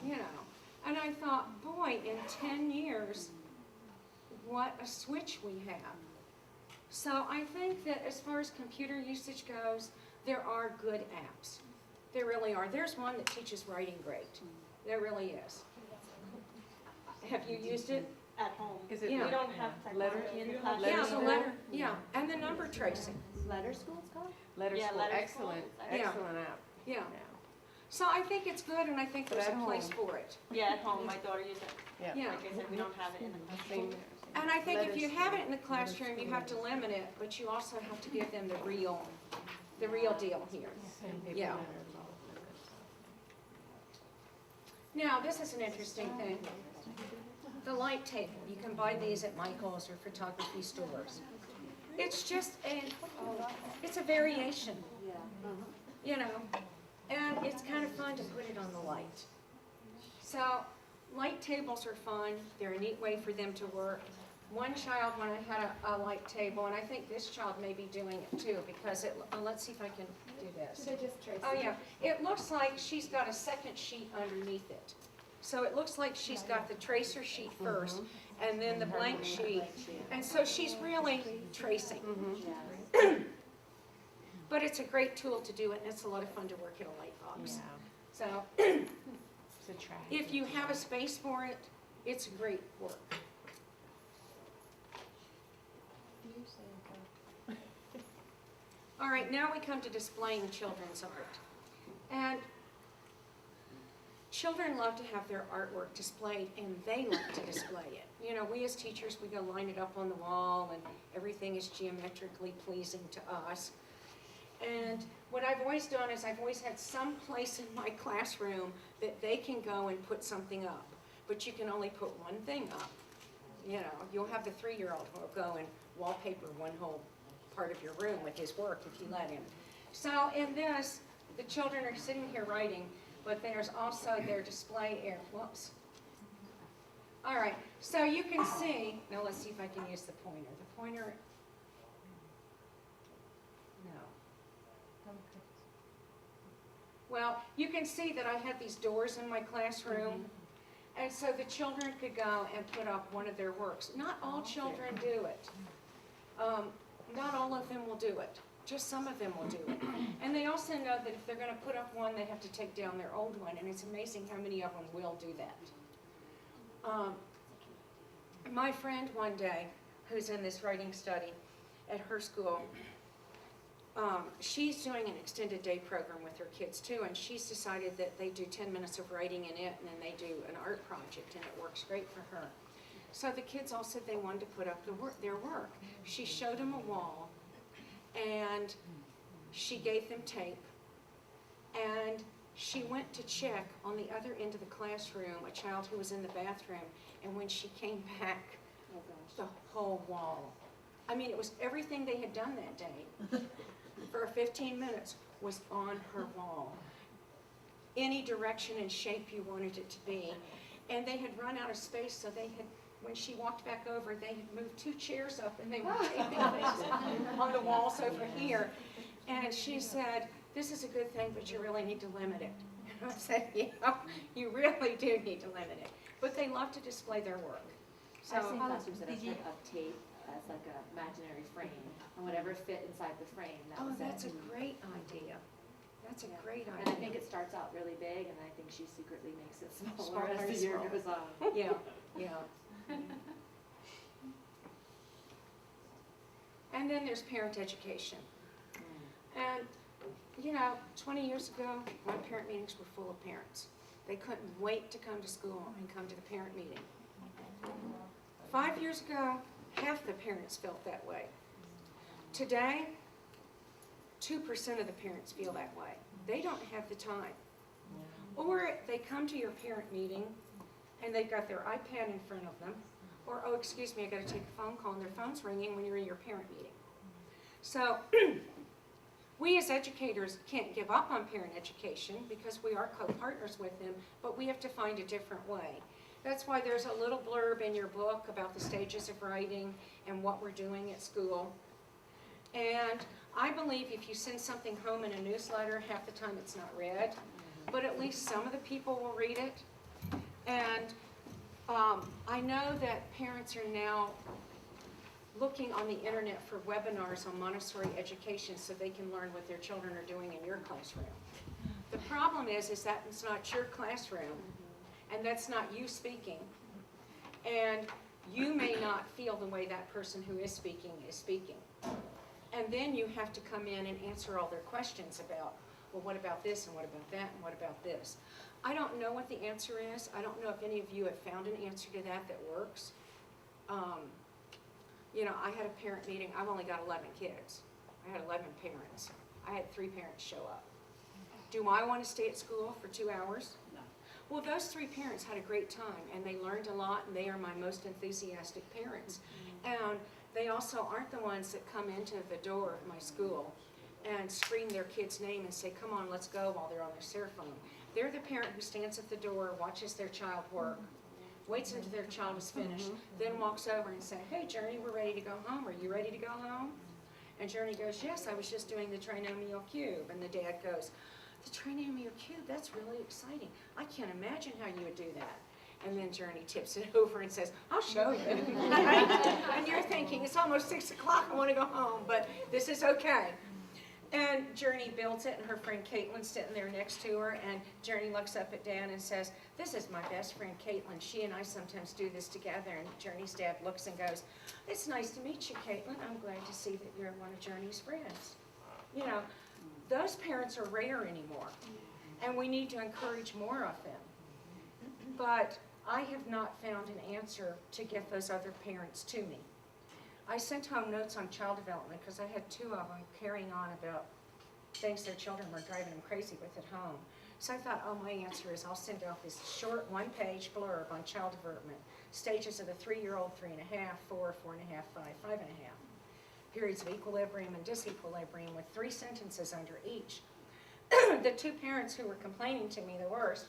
You know? And I thought, boy, in 10 years, what a switch we have. So I think that as far as computer usage goes, there are good apps. There really are. There's one that teaches writing great. There really is. Have you used it? At home. Is it Yeah. We don't have technology in the classroom. Yeah, the school? letter, yeah, and the number tracing, Letter school it's called? Letter Yeah, School, Letter excellent, School. Yeah. excellent app. yeah. Yeah. So I think it's good, and I think But there's at a place home. for it. Yeah, at home, my daughter uses it. Yeah. Yeah. Like I said, we don't have it in the Same classroom. there. And I think if Letter you school. have it in the classroom, you have to limit it, but you also have to give them the real deal here. Same paper Yeah. letters, all of that good stuff. Now, this is an interesting thing. The light table, you can buy these at Michael's or photography stores. It's just it's a variation, you know, and it's kind of fun to put it on the light. So, light tables are fun. They're a neat way for them to work. One child, when I had a light table, and I think this child may be doing it too, because let's see if I can do this. Should I just trace Oh, yeah. It looks like she's got a second sheet underneath it. So it looks like she's got the tracer sheet first, and then the blank sheet. And so she's really tracing. But it's a great tool to do it, and it's a lot of fun to work at a light box. Yeah, So it's attractive. if you have a space for it, it's great work. All right, now we come to displaying children's art. And children love to have their artwork displayed, and they like to display it. You know, we as teachers, we go line it up on the wall, and everything is geometrically pleasing to us. And what I've always done is I've always had some place in my classroom that they can go and put something up. But you can only put one thing up. You know, you'll have the 3-year-old who will go and wallpaper one whole part of your room with his work if you let him. So in this, the children are sitting here writing, but there's also their display area. Whoops. All right, so you can see, now let's see if I can use the pointer. The pointer, no. Well, you can see that I had these doors in my classroom, and so the children could go and put up one of their works. Not all children do it. Not all of them will do it. Just some of them will do it. And they also know that if they're going to put up one, they have to take down their old one, and it's amazing how many of them will do that. My friend one day, who's in this writing study at her school, she's doing an extended day program with her kids too, and she's decided that they do 10 minutes of writing in it, and then they do an art project, and it works great for her. So the kids all said they wanted to put up their work. She showed them a wall, and she gave them tape, and she went to check on the other end of the classroom a child who was in the bathroom, and when she came back, the whole wall. I mean, it was everything they had done that day for 15 minutes was on her wall. Any direction and shape you wanted it to be. And they had run out of space, so they had, when she walked back over, they had moved 2 chairs up and they were taping things on the walls over here. And she said, this is a good thing, but you really need to limit it. And I said, yeah, you really do need to limit it. But they love to display their work. So, I've seen classrooms that have put up tape as like an imaginary frame, and whatever fit inside the frame, that oh, was that's a it. great idea. That's a great And idea. I think it starts out really big, and I think she secretly makes it smaller Smaller as and the year smaller. goes on. Yeah, yeah. And then there's parent education. And, you know, 20 years ago, my parent meetings were full of parents. They couldn't wait to come to school and come to the parent meeting. 5 years ago, half the parents felt that way. Today, 2% of the parents feel that way. They don't have the time. Or they come to your parent meeting and they've got their iPad in front of them, or, oh, excuse me, I gotta take a phone call, and their phone's ringing when you're in your parent meeting. So, we as educators can't give up on parent education because we are co-partners with them, but we have to find a different way. That's why there's a little blurb in your book about the stages of writing and what we're doing at school. And I believe if you send something home in a newsletter, half the time it's not read, but at least some of the people will read it. And I know that parents are now looking on the internet for webinars on Montessori education so they can learn what their children are doing in your classroom. The problem is that it's not your classroom, and that's not you speaking. And you may not feel the way that person who is speaking. And then you have to come in and answer all their questions about, well, what about this, and what about that, and what about this? I don't know what the answer is. I don't know if any of you have found an answer to that works. You know, I had a parent meeting. I've only got 11 kids. I had 11 parents. I had 3 parents show up. Do I want to stay at school for 2 hours? No. Well, those 3 parents had a great time, and they learned a lot, and they are my most enthusiastic parents. And they also aren't the ones that come into the door of my school and scream their kid's name and say, come on, let's go, while they're on their cell phone. They're the parent who stands at the door, watches their child work, waits until their child is finished, then walks over and says, hey, Journey, we're ready to go home. Are you ready to go home? And Journey goes, yes, I was just doing the trinomial cube. And the dad goes, the trinomial cube, that's really exciting. I can't imagine how you would do that. And then Journey tips it over and says, I'll show you. And you're thinking, it's almost 6 o'clock, I want to go home, but this is okay. And Journey builds it, and her friend Caitlin's sitting there next to her, and Journey looks up at Dad and says, this is my best friend Caitlin. She and I sometimes do this together. And Journey's dad looks and goes, it's nice to meet you, Caitlin. I'm glad to see that you're one of Journey's friends. You know, those parents are rare anymore, and we need to encourage more of them. But I have not found an answer to get those other parents to me. I sent home notes on child development because I had 2 of them carrying on about things their children were driving them crazy with at home. So I thought, oh, my answer is I'll send out this short 1-page blurb on child development, stages of the 3-year-old, 3.5, 4, 4.5, 5, 5.5, periods of equilibrium and disequilibrium with 3 sentences under each. The 2 parents who were complaining to me the worst,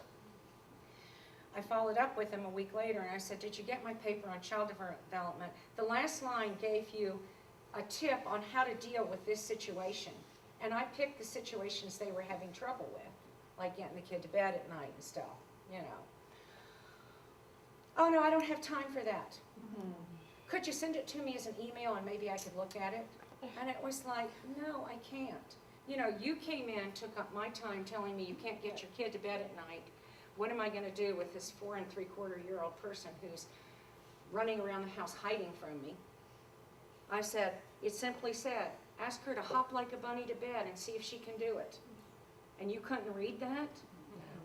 I followed up with them a week later, and I said, did you get my paper on child development? The last line gave you a tip on how to deal with this situation. And I picked the situations they were having trouble with, like getting the kid to bed at night and stuff, you know. Oh, no, I don't have time for that. Could you send it to me as an email and maybe I could look at it? And it was like, no, I can't. You know, you came in, took up my time telling me you can't get your kid to bed at night. What am I going to do with this 4 3/4-year-old person who's running around the house hiding from me? I said, it simply said, ask her to hop like a bunny to bed and see if she can do it. And you couldn't read that?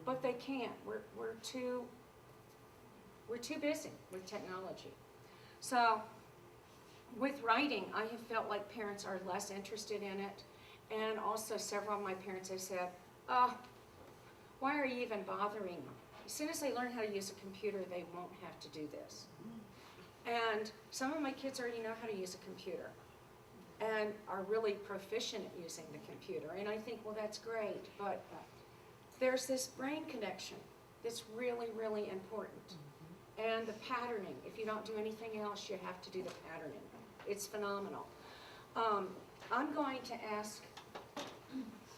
But they can't. We're too busy with technology. So with writing, I have felt like parents are less interested in it. And also several of my parents have said, oh, why are you even bothering them? As soon as they learn how to use a computer, they won't have to do this. And some of my kids already know how to use a computer and are really proficient at using the computer. And I think, well, that's great, but there's this brain connection that's really, really important. And the patterning, if you don't do anything else, you have to do the patterning. It's phenomenal. I'm going to ask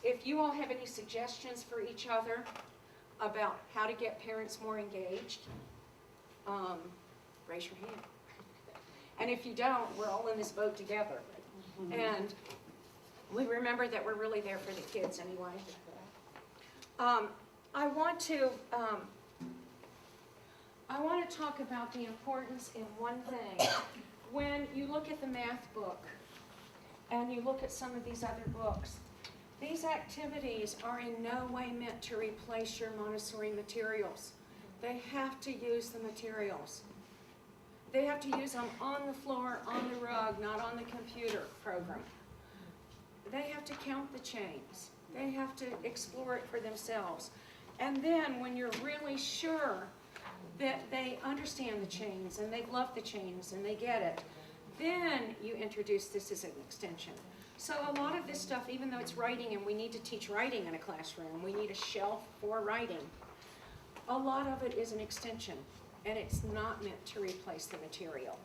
if you all have any suggestions for each other about how to get parents more engaged, raise your hand. And if you don't, we're all in this boat together. And we remember that we're really there for the kids anyway. I want to talk about the importance in one thing. When you look at the math book and you look at some of these other books, these activities are in no way meant to replace your Montessori materials. They have to use the materials. They have to use them on the floor, on the rug, not on the computer program. they have to count the chains. They have to explore it for themselves. And then when you're really sure that they understand the chains and they love the chains and they get it, then you introduce this as an extension. So a lot of this stuff, even though it's writing and we need to teach writing in a classroom, we need a shelf for writing, a lot of it is an extension and it's not meant to replace the material.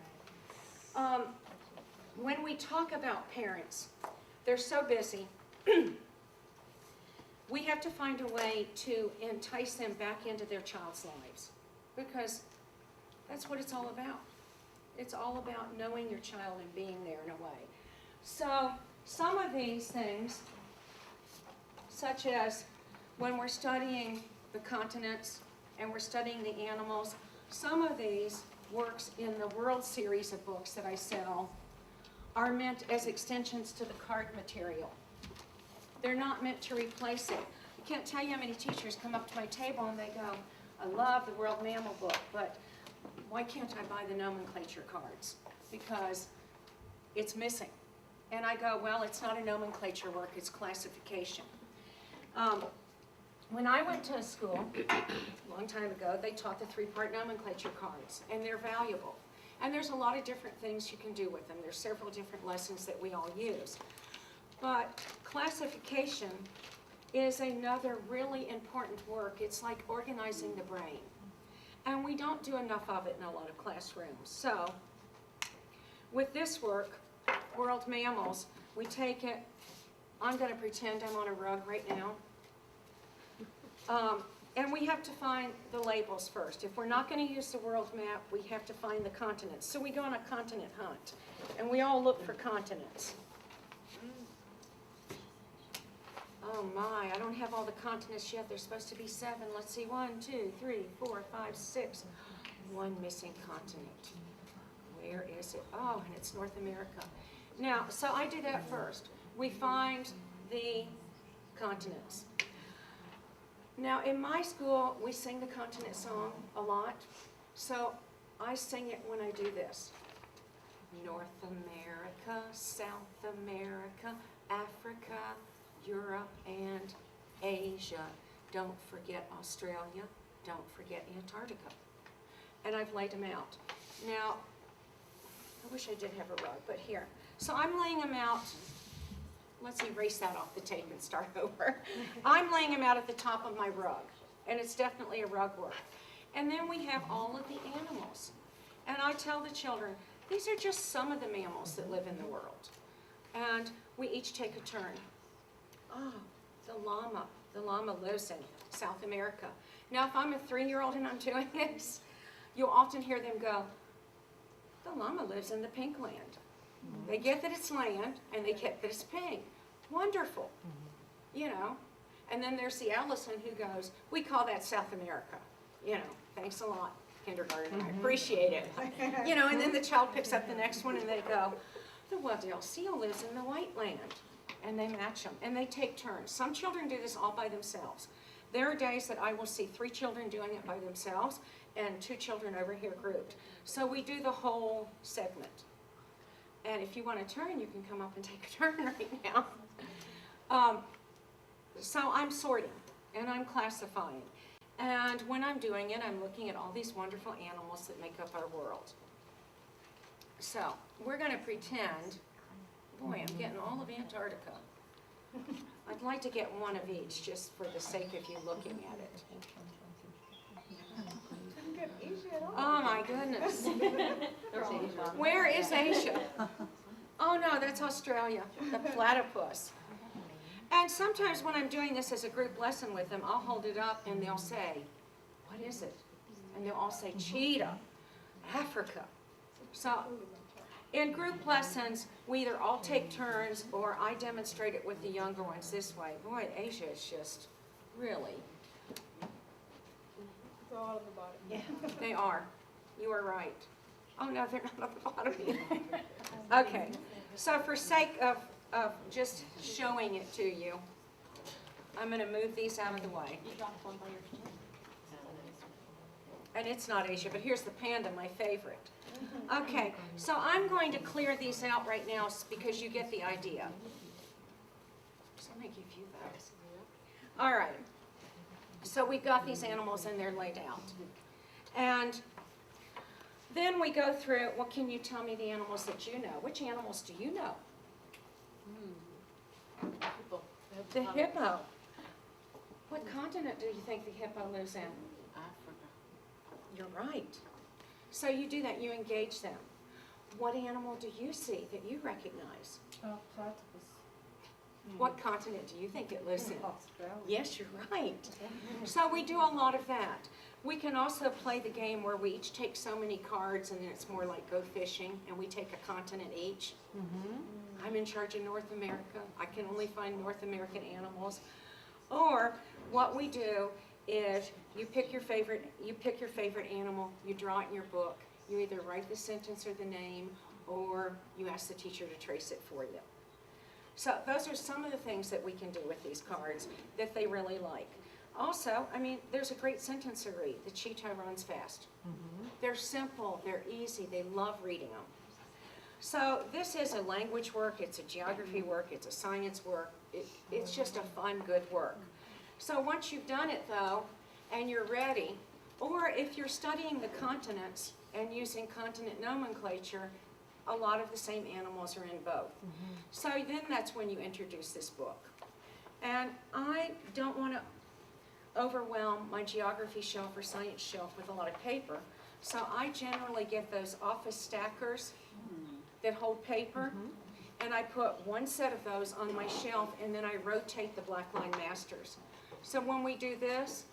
When we talk about parents, they're so busy. We have to find a way to entice them back into their child's lives because that's what it's all about. It's all about knowing your child and being there in a way. So some of these things, such as when we're studying the continents and we're studying the animals, some of these works in the World Series of books that I sell are meant as extensions to the card material. They're not meant to replace it. I can't tell you how many teachers come up to my table and they go, I love the World Mammal book, but why can't I buy the nomenclature cards? Because it's missing. And I go, well, it's not a nomenclature work, it's classification. When I went to school, a long time ago, they taught the 3-part nomenclature cards, and they're valuable. And there's a lot of different things you can do with them. There's several different lessons that we all use. But classification is another really important work. It's like organizing the brain. And we don't do enough of it in a lot of classrooms. So with this work, World Mammals, we take it, I'm going to pretend I'm on a rug right now. And we have to find the labels first. If we're not going to use the world map, we have to find the continents. So we go on a continent hunt, and we all look for continents. Oh my, I don't have all the continents yet. There's supposed to be 7. Let's see, 1, 2, 3, 4, 5, 6. One missing continent. Where is it? Oh, and it's North America. Now, so I do that first. We find the continents. Now, in my school, we sing the continent song a lot, so I sing it when I do this. North America, South America, Africa, Europe, and Asia. Don't forget Australia. Don't forget Antarctica. And I've laid them out. Now, I wish I did have a rug, but here. So I'm laying them out. Let's erase that off the tape and start over. I'm laying them out at the top of my rug, and it's definitely a rug work. And then we have all of the animals. And I tell the children, these are just some of the mammals that live in the world. And we each take a turn. Oh, the llama. The llama lives in South America. Now, if I'm a 3-year-old and I'm doing this, you'll often hear them go, the llama lives in the pink land. They get that it's land, and they get that it's pink. Wonderful, you know. And then there's the Alison who goes, we call that South America. You know, thanks a lot, kindergarten, I appreciate it. You know, and then the child picks up the next one, and they go, the Waddell seal lives in the white land. And they match them, and they take turns. Some children do this all by themselves. There are days that I will see 3 children doing it by themselves, and 2 children over here grouped. So we do the whole segment. And if you want to turn, you can come up and take a turn right now. So I'm sorting, and I'm classifying. And when I'm doing it, I'm looking at all these wonderful animals that make up our world. So we're going to pretend, boy, I'm getting all of Antarctica. I'd like to get one of each, just for the sake of you looking at it. Didn't get Asia at all. Oh my goodness. Where is Asia? Oh no, that's Australia, the platypus. And sometimes when I'm doing this as a group lesson with them, I'll hold it up and they'll say, what is it? And they'll all say, cheetah, Africa. So in group lessons, we either all take turns or I demonstrate it with the younger ones this way. Boy, Asia is just really. It's all at the bottom. Yeah, they are. You are right. Oh, no, they're not at the bottom either. Okay, so for sake of just showing it to you, I'm going to move these out of the way. You dropped one by your feet. And it's not Asia, but here's the panda, my favorite. Okay, so I'm going to clear these out right now because you get the idea. gonna give you those. All right. So we've got these animals and they're laid out. And then we go through, well, can you tell me the animals that you know? Which animals do you know? The hippo. What continent do you think the hippo lives in? Africa. You're right. So you do that, you engage them. What animal do you see that you recognize? Platypus. What continent do you think it lives in? Australia. Yes, you're right. So we do a lot of that. We can also play the game where we each take so many cards and then it's more like go fishing and we take a continent each. I'm in charge of North America. I can only find North American animals. Or what we do is you pick your favorite animal, you draw it in your book. You either write the sentence or the name or you ask the teacher to trace it for you. So those are some of the things that we can do with these cards that they really like. Also, I mean, there's a great sentence to read. The cheetah runs fast. They're simple, they're easy, they love reading them. So this is a language work, it's a geography work, it's a science work. It's just a fun, good work. So once you've done it though, and you're ready, or if you're studying the continents and using continent nomenclature, a lot of the same animals are in both. So then that's when you introduce this book. And I don't want to overwhelm my geography shelf or science shelf with a lot of paper, so I generally get those office stackers that hold paper, and I put one set of those on my shelf, and then I rotate the black line masters. So when we do this,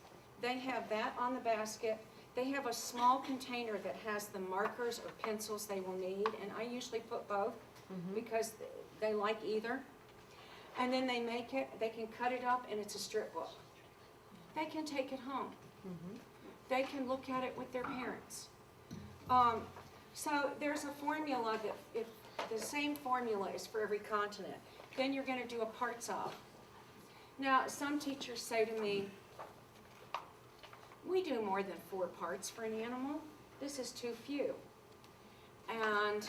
they have that on the basket. They have a small container that has the markers or pencils they will need, and I usually put both because they like either. And then they make it, they can cut it up, and it's a strip book. They can take it home. They can look at it with their parents. So there's a formula that if the same formula is for every continent, then you're going to do a parts of. Now, some teachers say to me, we do more than 4 parts for an animal. This is too few. And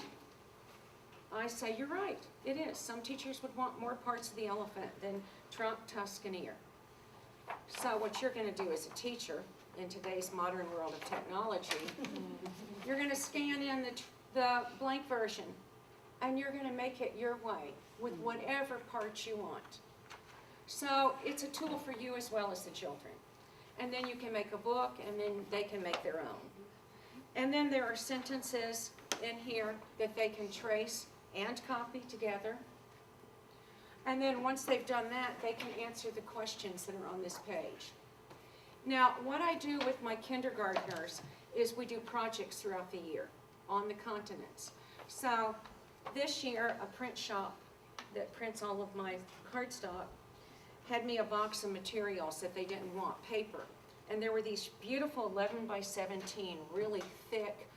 I say, you're right, it is. Some teachers would want more parts of the elephant than trunk, tusk, and ear. So what you're going to do as a teacher in today's modern world of technology, you're going to scan in the blank version, and you're going to make it your way with whatever parts you want. So it's a tool for you as well as the children. And then you can make a book, and then they can make their own. And then there are sentences in here that they can trace and copy together. And then once they've done that, they can answer the questions that are on this page. Now, what I do with my kindergartners is we do projects throughout the year on the continents. So this year, a print shop that prints all of my cardstock had me a box of materials that they didn't want, paper. And there were these beautiful 11 by 17, really thick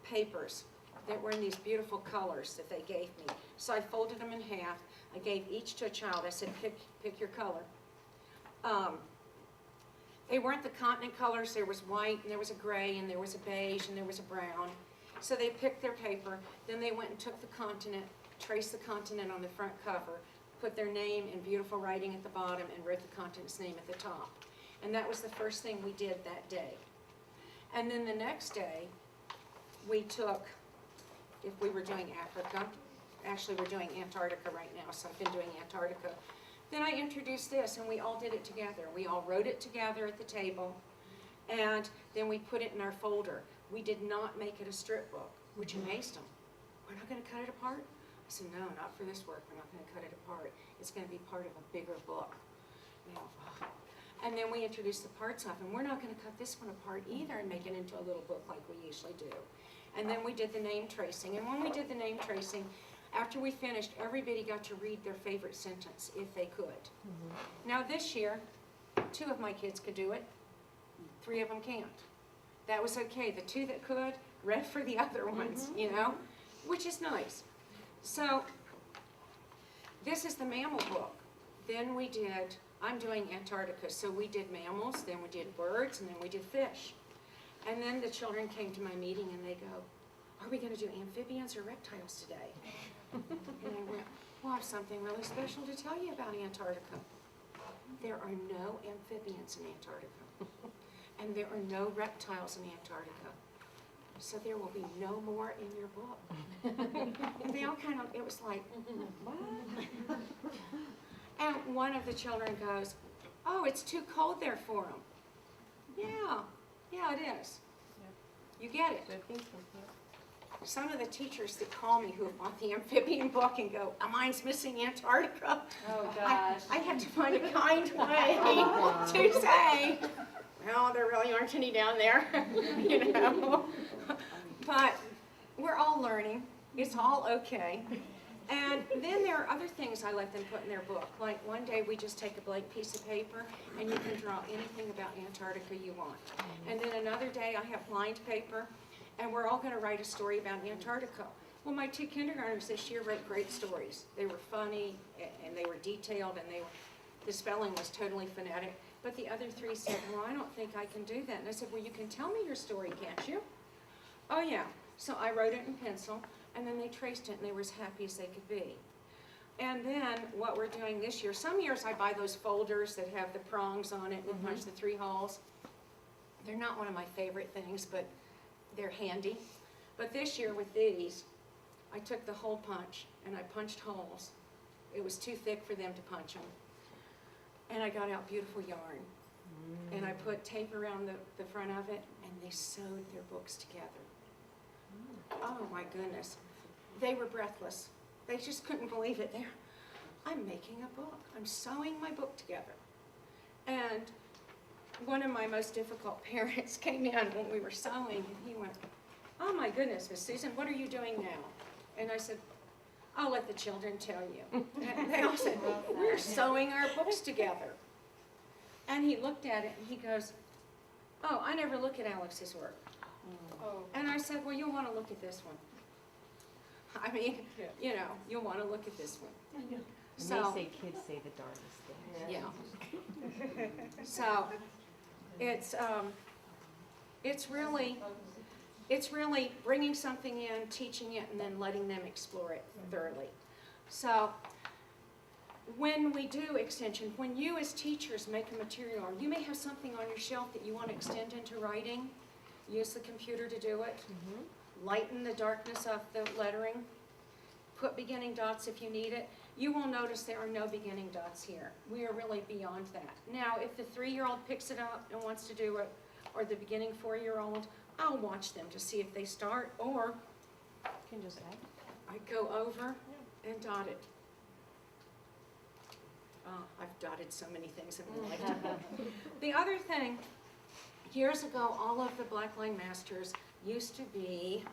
papers that were in these beautiful colors that they gave me. So I folded them in half. I gave each to a child. I said, pick your color. They weren't the continent colors. There was white, and there was a gray, and there was a beige, and there was a brown. So they picked their paper. Then they went and took the continent, traced the continent on the front cover, put their name in beautiful writing at the bottom, and wrote the continent's name at the top. And that was the first thing we did that day. And then the next day, we took, if we were doing Africa, actually we're doing Antarctica right now, so I've been doing Antarctica. Then I introduced this, and we all did it together. We all wrote it together at the table, and then we put it in our folder. We did not make it a strip book, which amazed them. We're not going to cut it apart? I said, no, not for this work. We're not going to cut it apart. It's going to be part of a bigger book. You know, and then we introduced the parts of, and we're not going to cut this one apart either and make it into a little book like we usually do. And then we did the name tracing. And when we did the name tracing, after we finished, everybody got to read their favorite sentence if they could. Now this year, 2 of my kids could do it. 3 of them can't. That was okay. The 2 that could read for the other ones, you know, which is nice. So this is the mammal book. Then we did, I'm doing Antarctica, so we did mammals, then we did birds, and then we did fish. And then the children came to my meeting and they go, are we gonna do amphibians or reptiles today? And I went, well, I have something really special to tell you about Antarctica. There are no amphibians in Antarctica. And there are no reptiles in Antarctica. So there will be no more in your book. And they all kind of, it was like, what? And one of the children goes, oh, it's too cold there for them. Yeah, it is. You get it. So I think so, yeah. Some of the teachers that call me who have bought the amphibian book and go, mine's missing Antarctica. Oh, gosh. I have to find a kind way to say, well, there really aren't any down there, you know. But we're all learning. It's all okay. And then there are other things I let them put in their book. Like one day we just take a blank piece of paper and you can draw anything about Antarctica you want. And then another day I have lined paper and we're all going to write a story about Antarctica. Well, my 2 kindergartners this year wrote great stories. They were funny and they were detailed and the spelling was totally phonetic. But the other 3 said, well, I don't think I can do that. And I said, well, you can tell me your story, can't you? Oh, yeah. So I wrote it in pencil, and then they traced it, and they were as happy as they could be. And then what we're doing this year, some years I buy those folders that have the prongs on it and punch the 3 holes. They're not one of my favorite things, but they're handy. But this year with these, I took the hole punch, and I punched holes. It was too thick for them to punch them. And I got out beautiful yarn. And I put tape around the front of it, and they sewed their books together. Oh my goodness. They were breathless. They just couldn't believe it. I'm making a book. I'm sewing my book together. And one of my most difficult parents came in when we were sewing, and he went, oh my goodness, Miss Susan, what are you doing now? And I said, I'll let the children tell you. And they all said, we're sewing our books together. And he looked at it and he goes, oh, I never look at Alex's work. Oh. And I said, well, you'll want to look at this one. I mean, you know, you'll want to look at this one. And So, they say kids say the darndest things. yeah. So, it's really bringing something in, teaching it, and then letting them explore it thoroughly. So, when we do extension, when you as teachers make a material, or you may have something on your shelf that you want to extend into writing, use the computer to do it, lighten the darkness of the lettering, put beginning dots if you need it. You will notice there are no beginning dots here. We are really beyond that. Now, if the 3-year-old picks it up and wants to do it, or the beginning 4-year-old, I'll watch them to see if they start, or You can just add. I go over and dot it. I've dotted so many things in my lifetime. The other thing, years ago, all of the black line masters used to be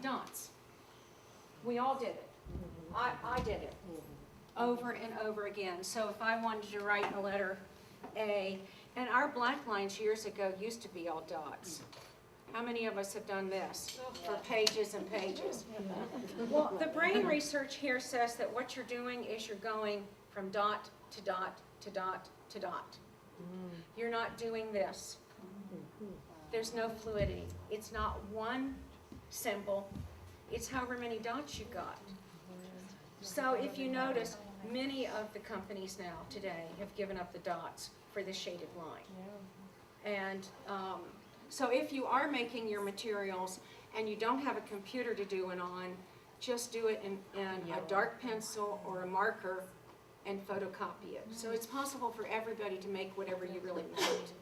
dots. We all did it. I did it over and over again. So if I wanted to write a letter A, and our black lines years ago used to be all dots. How many of us have done this for pages and pages? Well, the brain research here says that what you're doing is you're going from dot to dot to dot to dot. You're not doing this. There's no fluidity. It's not one symbol. It's however many dots you've got. So if you notice, many of the companies now today have given up the dots for the shaded line. And so if you are making your materials and you don't have a computer to do it on, just do it in a dark pencil or a marker and photocopy it. So it's possible for everybody to make whatever you really want.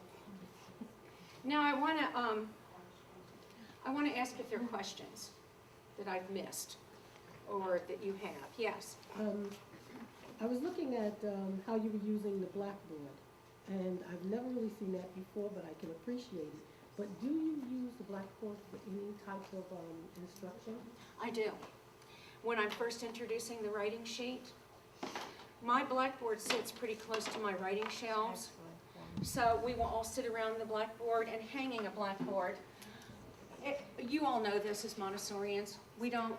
Now I want to ask if there are questions that I've missed or that you have. Yes? I was looking at how you were using the Blackboard, and I've never really seen that before, but I can appreciate it. But do you use the Blackboard for any type of instruction? I do. When I'm first introducing the writing sheet, my Blackboard sits pretty close to my writing shelves. So we will all sit around the Blackboard, and hanging a Blackboard. You all know this as Montessorians. We don't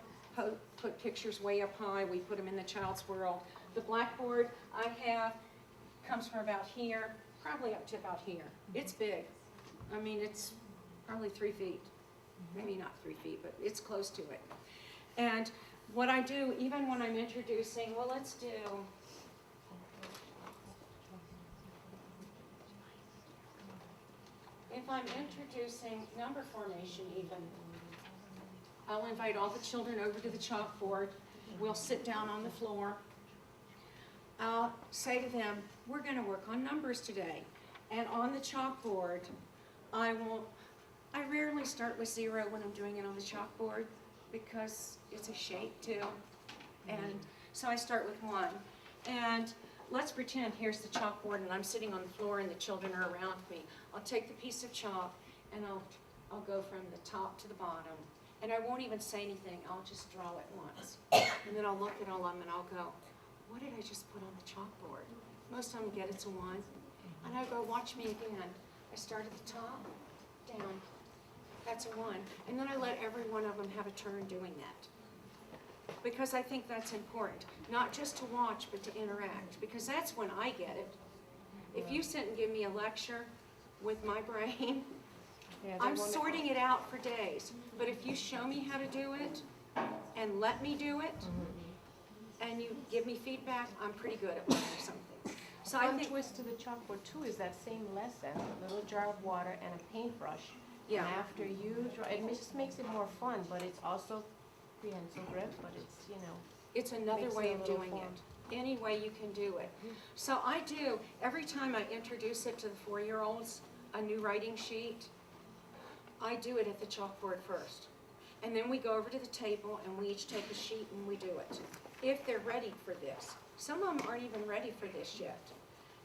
put pictures way up high. We put them in the child's world. The Blackboard I have comes from about here, probably up to about here. It's big. I mean, it's probably 3 feet. maybe not 3 feet, but it's close to it. And what I do, even when I'm introducing, well, let's do, if I'm introducing number formation even, I'll invite all the children over to the chalkboard. We'll sit down on the floor. I'll say to them, we're going to work on numbers today. And on the chalkboard, I rarely start with 0 when I'm doing it on the chalkboard because it's a shape too. And so I start with 1. And let's pretend here's the chalkboard and I'm sitting on the floor and the children are around me. I'll take the piece of chalk and I'll go from the top to the bottom. And I won't even say anything, I'll just draw it once. And then I'll look at all of them and I'll go, what did I just put on the chalkboard? Most of them get it's a 1. And I go, watch me again. I start at the top, down, that's a 1. And then I let every one of them have a turn doing that. Because I think that's important, not just to watch, but to interact, because that's when I get it. If you sit and give me a lecture with my brain, I'm sorting it out for days. But if you show me how to do it and let me do it, and you give me feedback, I'm pretty good at learning something. So I think twist to the chalkboard too is that same lesson, a little jar of water and a paintbrush. yeah. And after you draw, it just makes it more fun, but it's also prehensile grip, but it's, you know. It's another Makes way it a of little doing fun. it. Any way you can do it. So I do, every time I introduce it to the 4-year-olds, a new writing sheet, I do it at the chalkboard first. And then we go over to the table and we each take a sheet and we do it. If they're ready for this. Some of them aren't even ready for this yet.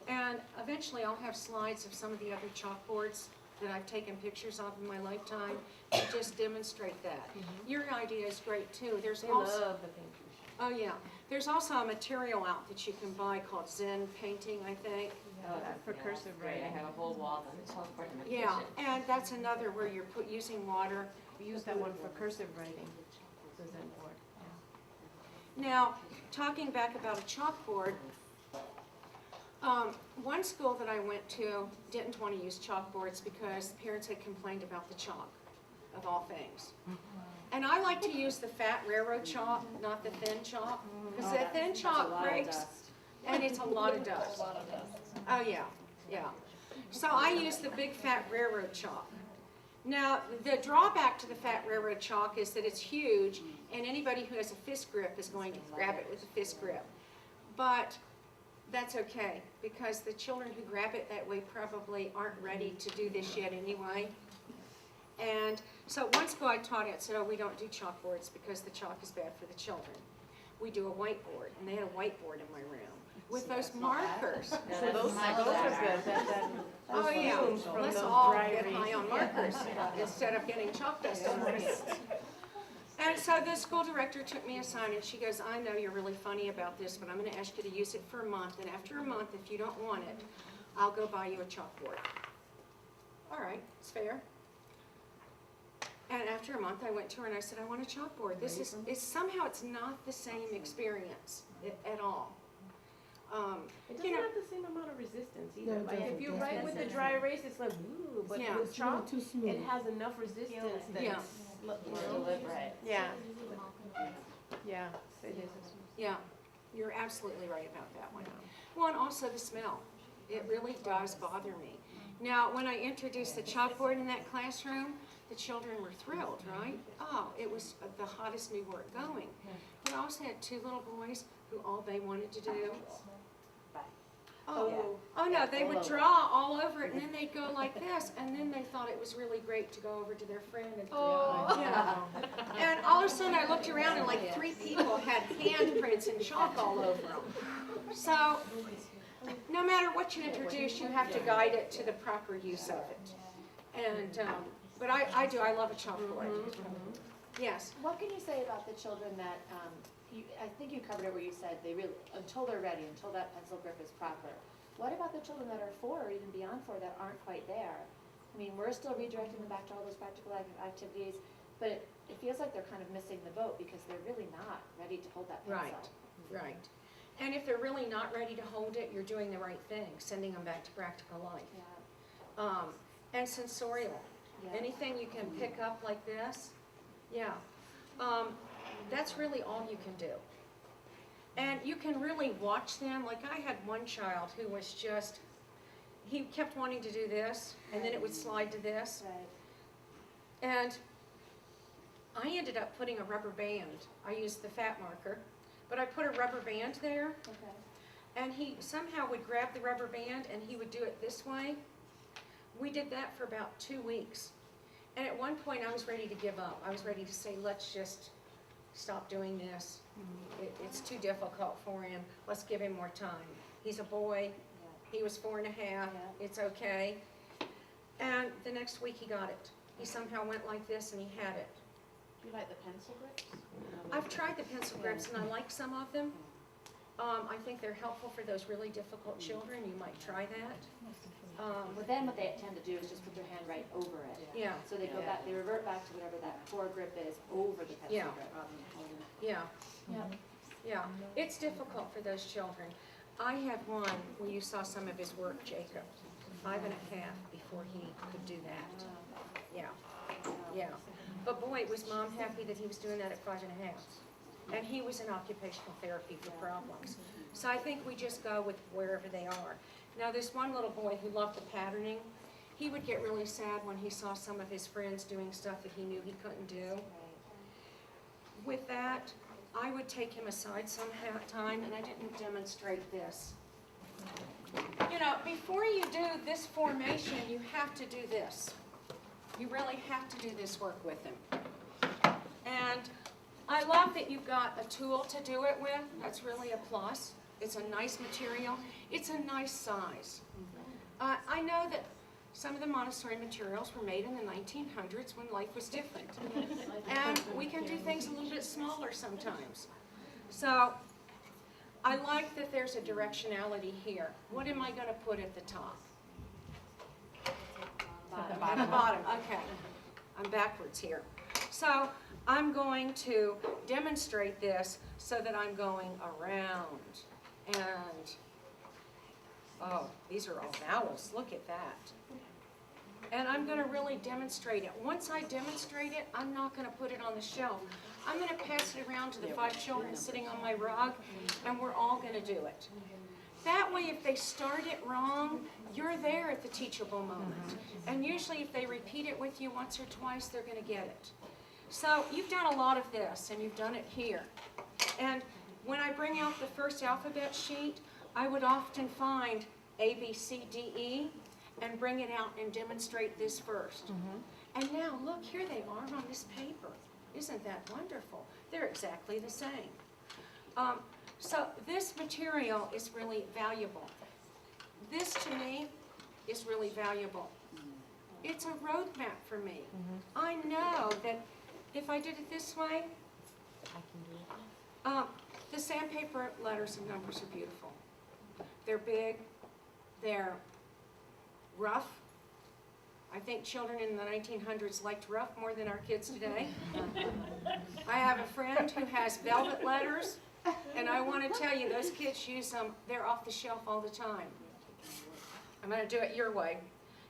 And eventually I'll have slides of some of the other chalkboards that I've taken pictures of in my lifetime to just demonstrate that. Your idea is great too. There's They also, love the paintbrush. oh yeah, there's also a material out that you can buy called Zen painting, I think. Oh, that's, For yeah, cursive that's great. writing. I have a whole wall on the chalkboard in my Yeah, kitchen. and that's another where you're using water. We use that one for cursive writing, the Zen board. Now, talking back about a chalkboard, one school that I went to didn't want to use chalkboards because the parents had complained about the chalk, of all things. And I like to use the fat railroad chalk, not the thin chalk, because the thin chalk breaks, and it's a lot of dust. Oh, yeah, yeah. So I use the big fat railroad chalk. Now, the drawback to the fat railroad chalk is that it's huge, and anybody who has a fist grip is going to grab it with a fist grip. But that's okay, because the children who grab it that way probably aren't ready to do this yet anyway. And so one school I taught at said, oh, we don't do chalkboards because the chalk is bad for the children. We do a whiteboard, and they had a whiteboard in my room with those markers. No, So that's those much are better. good. Oh, yeah, fumes from let's those all dry get high on markers instead of getting chalk dust on our hands. And so the school director took me aside and she goes, I know you're really funny about this, but I'm gonna ask you to use it for a month, and after a month, if you don't want it, I'll go buy you a chalkboard. All right, it's fair. And after a month, I went to her and I said, I want a chalkboard. This is somehow it's not the same experience at all. It You doesn't know- have the same amount of resistance No, either. it Like if doesn't. you Yes, write it with the doesn't. dry erase, it's like, ooh, but Yeah. with It's really chalk, too smooth. it has enough resistance that Yeah. it's, you More know. deliberate. Yeah. Yeah, it is. Yeah, you're absolutely right about that one. Well, and also the smell. It really does bother me. Now, when I introduced the chalkboard in that classroom, the children were thrilled, right? Oh, it was the hottest new work going. But I also had two little boys who all they wanted to do. Oh no, they would draw all over it and then they'd go like this, and then they thought it was really great to go over to their friend and yeah. And all of a sudden I looked around and like 3 people had handprints and chalk all over them. So, no matter what you introduce, you have to guide it to the proper use of it. And, but I love a chalkboard. Yes. What can you say about the children that, I think you covered it where you said they really, until they're ready, until that pencil grip is proper. What about the children that are 4 or even beyond 4 that aren't quite there? I mean, we're still redirecting them back to all those practical activities, but it feels like they're kind of missing the boat because they're really not ready to hold that pencil. Right. And if they're really not ready to hold it, you're doing the right thing, sending them back to practical life. Yeah. And sensorial. Yeah. Anything you can pick up like this, yeah. That's really all you can do. And you can really watch them. Like I had one child who was just, he kept wanting to do this, and then it would slide to this. Right. And I ended up putting a rubber band. I used the fat marker, but I put a rubber band there, Okay. and he somehow would grab the rubber band and he would do it this way. We did that for about 2 weeks. And at one point I was ready to give up. I was ready to say, let's just stop doing this. It's too difficult for him. Let's give him more time. He's a boy. He was 4.5. Yeah. It's okay. And the next week he got it. He somehow went like this and he had it. Do you like the pencil grips? I've tried the pencil grips and I like some of them. I think they're helpful for those really difficult children. You might try that. Well, then what they tend to do is just put their hand right over it. Yeah, So they go back, they revert back to whatever that core grip is over the pencil Yeah. grip rather than holding it. yeah, Yeah. yeah. It's difficult for those children. I had one where you saw some of his work, Jacob, 5.5 before he could do that. Yeah, yeah. But boy, was Mom happy that he was doing that at 5.5. And he was in occupational therapy for problems. So I think we just go with wherever they are. Now this one little boy who loved the patterning, he would get really sad when he saw some of his friends doing stuff that he knew he couldn't do. With that, I would take him aside some time, and I didn't demonstrate this. You know, before you do this formation, you have to do this. You really have to do this work with him. And I love that you've got a tool to do it with. That's really a plus. It's a nice material. It's a nice size. I know that some of the Montessori materials were made in the 1900s when life was different. And we can do things a little bit smaller sometimes. So I like that there's a directionality here. What am I going to put at the top? At the bottom, okay. I'm backwards here. So I'm going to demonstrate this so that I'm going around. And, oh, these are all vowels. Look at that. And I'm going to really demonstrate it. Once I demonstrate it, I'm not going to put it on the shelf. I'm going to pass it around to the 5 children sitting on my rug, and we're all going to do it. That way, if they start it wrong, you're there at the teachable moment. And usually if they repeat it with you once or twice, they're going to get it. So you've done a lot of this, and you've done it here. And when I bring out the first alphabet sheet, I would often find A, B, C, D, E, and bring it out and demonstrate this first. And now, look, here they are on this paper. Isn't that wonderful? They're exactly the same. So this material is really valuable. This, to me, is really valuable. It's a roadmap for me. I know that if I did it this way, the sandpaper letters and numbers are beautiful. They're big, they're rough. I think children in the 1900s liked rough more than our kids today. I have a friend who has velvet letters, and I want to tell you, those kids use them, they're off the shelf all the time. I'm going to do it your way.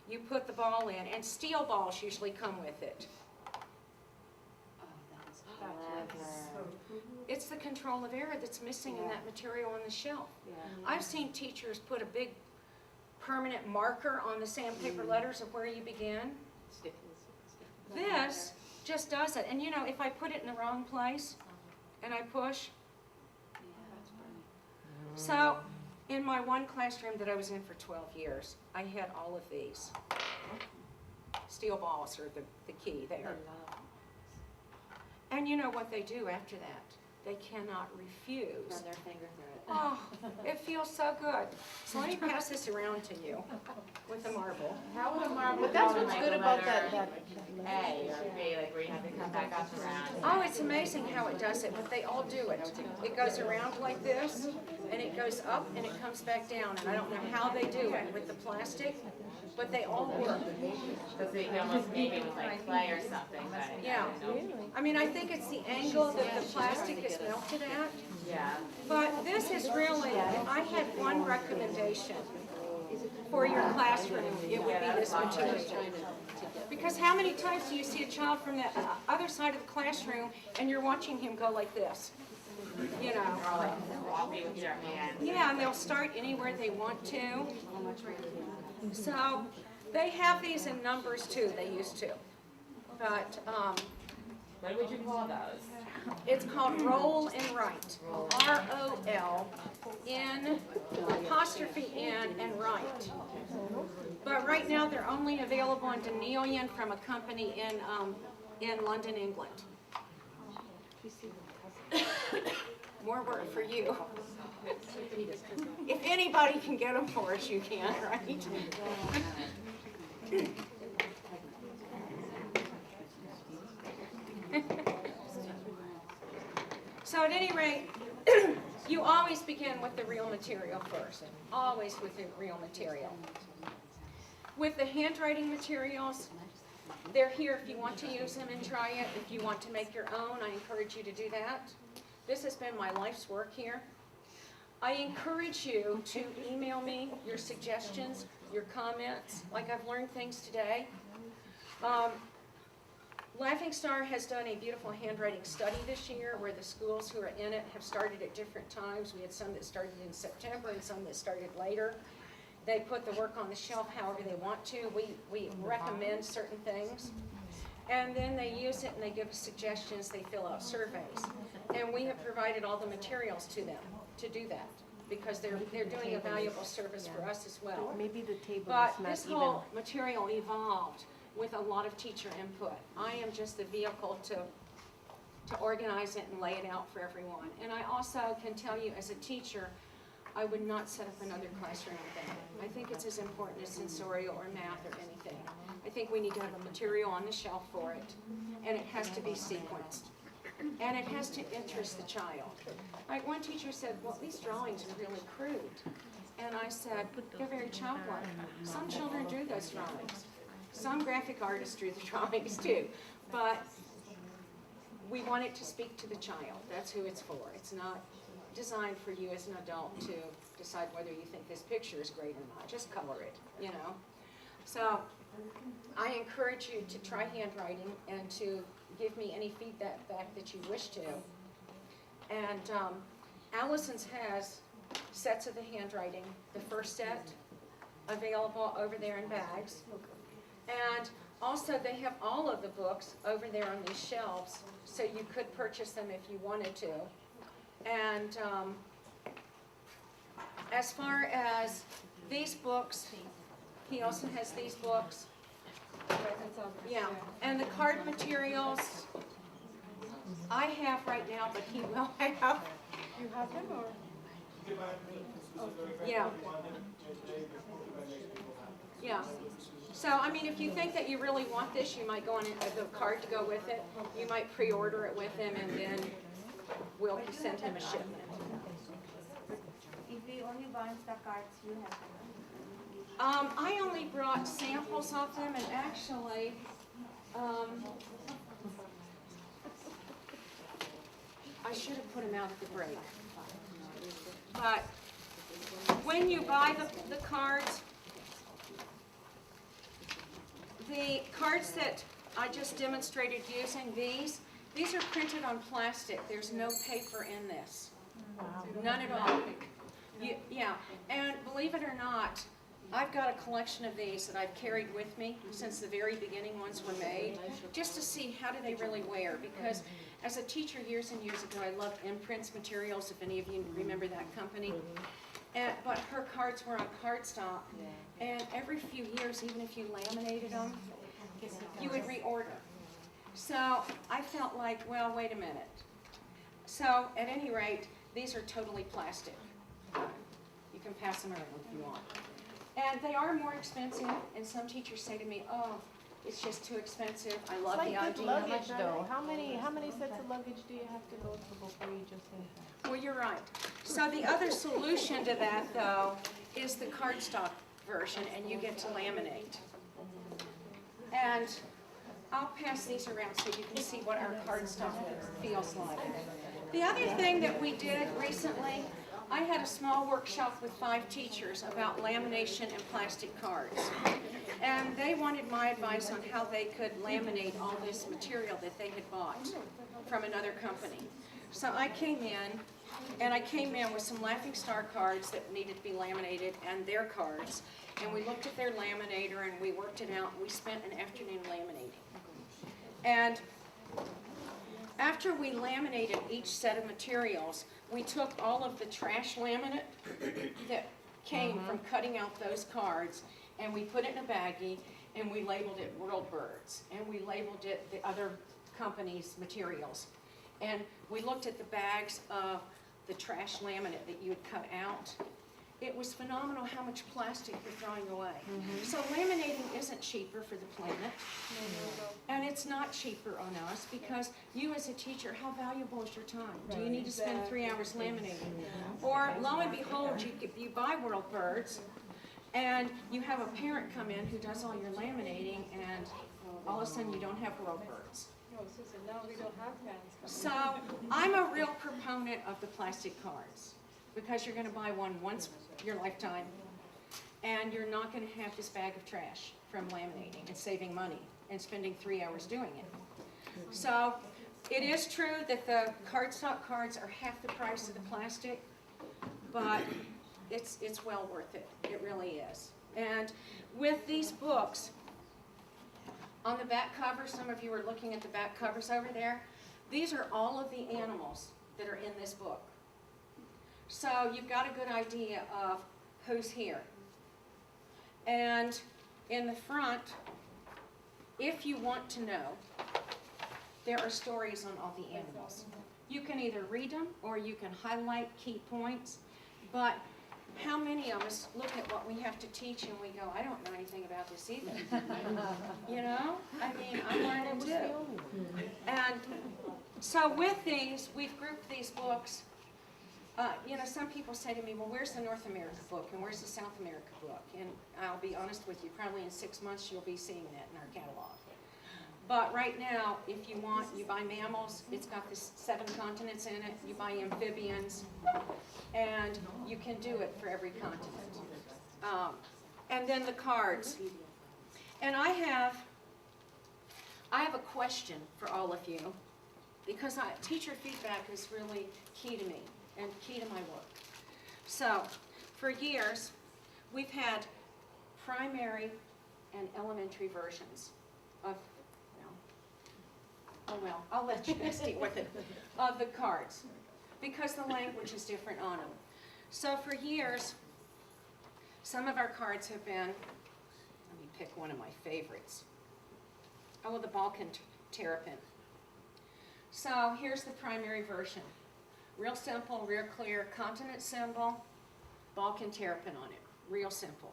You put the ball in, and steel balls usually come with it. It's the control of error that's missing in that material on the shelf. I've seen teachers put a big permanent marker on the sandpaper letters of where you begin. This just does it. And you know, if I put it in the wrong place and I push. So in my one classroom that I was in for 12 years, I had all of these. Steel balls are the key there. And you know what they do after that? They cannot refuse. Run their finger through it. Oh, it feels so good. So let me pass this around to you with the marble. How would a marble But that's go in, what's like, good a about letter that A or B, like where you have to come back up around? Oh, it's amazing how it does it, but they all do it. It goes around like this, and it goes up, and it comes back down. And I don't know how they do it with the plastic, but they all work. So you can almost make it with like clay or something, but Yeah. I mean, I think it's the angle that the plastic is melted at. yeah. But this is really, if I had one recommendation for your classroom, it would be this material. Because how many times do you see a child from the other side of the classroom and you're watching him go like this? You know. Or like walking with your hand. Yeah, and they'll start anywhere they want to. So they have these in numbers too, they used to. But What would you call those? it's called roll and write. R-O-L-N apostrophe N and write. But right now they're only available in Denilian from a company in London, England. More work for you. If anybody can get them for us, you can, right? So at any rate, you always begin with the real material first. Always with the real material. With the handwriting materials, they're here if you want to use them and try it. If you want to make your own, I encourage you to do that. This has been my life's work here. I encourage you to email me your suggestions, your comments, like I've learned things today. Laughing Star has done a beautiful handwriting study this year where the schools who are in it have started at different times. We had some that started in September and some that started later. They put the work on the shelf however they want to. We recommend certain things. And then they use it and they give us suggestions, they fill out surveys. And we have provided all the materials to them to do that because they're doing a valuable service for us as well. Maybe the table But is not this even. whole material evolved with a lot of teacher input. I am just the vehicle to organize it and lay it out for everyone. And I also can tell you as a teacher, I would not set up another classroom with that. I think it's as important as sensorial or math or anything. I think we need to have a material on the shelf for it, and it has to be sequenced. And it has to interest the child. Like one teacher said, well, these drawings are really crude. And I said, they're very childlike. Some children drew those drawings. Some graphic artists drew the drawings too. But we want it to speak to the child. That's who it's for. It's not designed for you as an adult to decide whether you think this picture is great or not. Just color it, you know. So I encourage you to try handwriting and to give me any feedback that you wish to. And Alison's has sets of the handwriting, the first set available over there in bags. And also they have all of the books over there on these shelves, so you could purchase them if you wanted to. And as far as these books, he also has these books. Yeah, and the card materials I have right now, but he will have. You have them or? Yeah. Yeah. So, I mean, if you think that you really want this, you might go on the card to go with it. You might pre-order it with him, and then we'll send him a shipment. If we only want the cards, you have them. I only brought samples of them, and actually, I should have put them out at the break. But when you buy the cards that I just demonstrated using, these are printed on plastic. There's no paper in this. None at all. Yeah, and believe it or not, I've got a collection of these that I've carried with me since the very beginning ones were made, just to see how do they really wear. Because as a teacher years and years ago, I loved Imprints Materials, if any of you remember that company. But her cards were on cardstock, and every few years, even if you laminated them, you would reorder. So I felt like, well, wait a minute. So at any rate, these are totally plastic. You can pass them around if you want. And they are more expensive, and some teachers say to me, oh, it's just too expensive. I love the It's like good idea. luggage though. How many sets of luggage do you have to go through before you just think that? Well, you're right. So the other solution to that, though, is the cardstock version, and you get to laminate. And I'll pass these around so you can see what our cardstock feels like. The other thing that we did recently I had a small workshop with 5 teachers about lamination and plastic cards. And they wanted my advice on how they could laminate all this material that they had bought from another company. So I came in, and I came in with some Laughing Star cards that needed to be laminated and their cards. And we looked at their laminator and we worked it out. We spent an afternoon laminating. And after we laminated each set of materials, we took all of the trash laminate that came from cutting out those cards, and we put it in a baggie, and we labeled it World Birds, and we labeled it the other company's materials. And we looked at the bags of the trash laminate that you had cut out. It was phenomenal how much plastic we're throwing away. So laminating isn't cheaper for the planet. And it's not cheaper on us because you as a teacher, how valuable is your time? Do you need to spend 3 hours laminating? Or lo and behold, you buy World Birds and you have a parent come in who does all your laminating and all of a sudden you don't have World Birds. No, Susan, now we don't have parents coming. So I'm a real proponent of the plastic cards because you're going to buy one once your lifetime and you're not going to have this bag of trash from laminating and saving money and spending 3 hours doing it. So it is true that the cardstock cards are half the price of the plastic, but it's well worth it. It really is. And with these books, on the back cover, some of you are looking at the back covers over there, these are all of the animals that are in this book. So you've got a good idea of who's here. And in the front, if you want to know, there are stories on all the animals. You can either read them or you can highlight key points, but how many of us look at what we have to teach and we go, I don't know anything about this either. You know? I mean, I'm learning too. And so with these, we've grouped these books. You know, some people say to me, well, where's the North America book and where's the South America book? And I'll be honest with you, probably in 6 months you'll be seeing that in our catalog. But right now, if you want, you buy mammals, it's got the 7 continents in it. You buy amphibians, and you can do it for every continent. And then the cards. And I have a question for all of you, because teacher feedback is really key to me and key to my work. So, for years, we've had primary and elementary versions of, I'll let you guys deal with it, of the cards, because the language is different on them. So for years, some of our cards have been, let me pick one of my favorites. Oh, the Balkan terrapin. So here's the primary version. Real simple, real clear, continent symbol, Balkan terrapin on it. Real simple.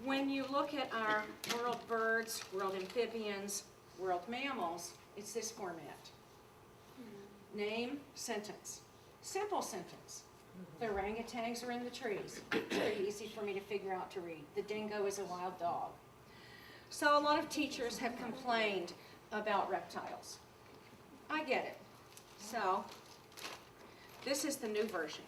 When you look at our world birds, world amphibians, world mammals, it's this format. Name, sentence. Simple sentence. The orangutans are in the trees. It's pretty easy for me to figure out to read. The dingo is a wild dog. So a lot of teachers have complained about reptiles. I get it. So this is the new version.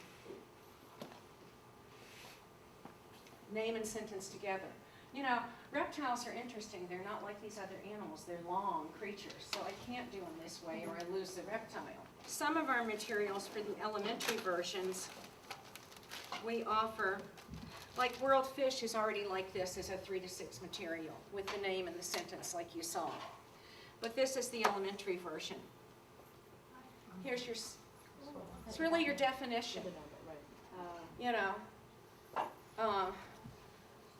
Name and sentence together. You know, reptiles are interesting. They're not like these other animals. They're long creatures, so I can't do them this way or I lose the reptile. Some of our materials for the elementary versions, we offer, like World Fish is already like this as a 3 to 6 material with the name and the sentence like you saw. But this is the elementary version. Here's your, it's really your definition. You know,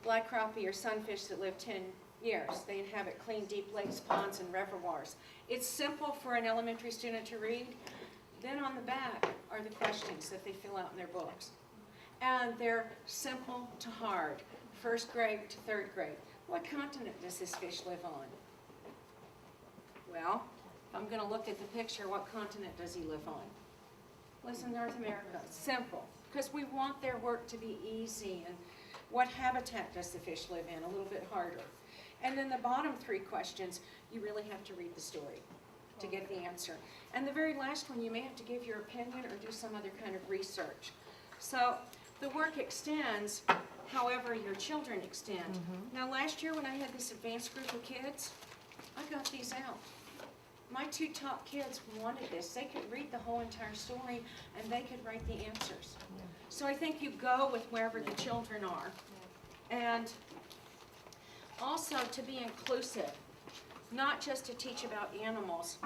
black crappie or sunfish that live 10 years. They inhabit clean, deep lakes, ponds, and reservoirs. It's simple for an elementary student to read. Then on the back are the questions that they fill out in their books. And they're simple to hard, 1st grade to 3rd grade. What continent does this fish live on? Well, if I'm going to look at the picture, what continent does he live on? Lives in North America. Simple, because we want their work to be easy. And what habitat does the fish live in? A little bit harder. And then the bottom 3 questions, you really have to read the story. to get the answer. And the very last one, you may have to give your opinion or do some other kind of research. So the work extends however your children extend. Now last year when I had this advanced group of kids, I got these out. My 2 top kids wanted this. They could read the whole entire story and they could write the answers. So I think you go with wherever the children are. And also to be inclusive, not just to teach about animals.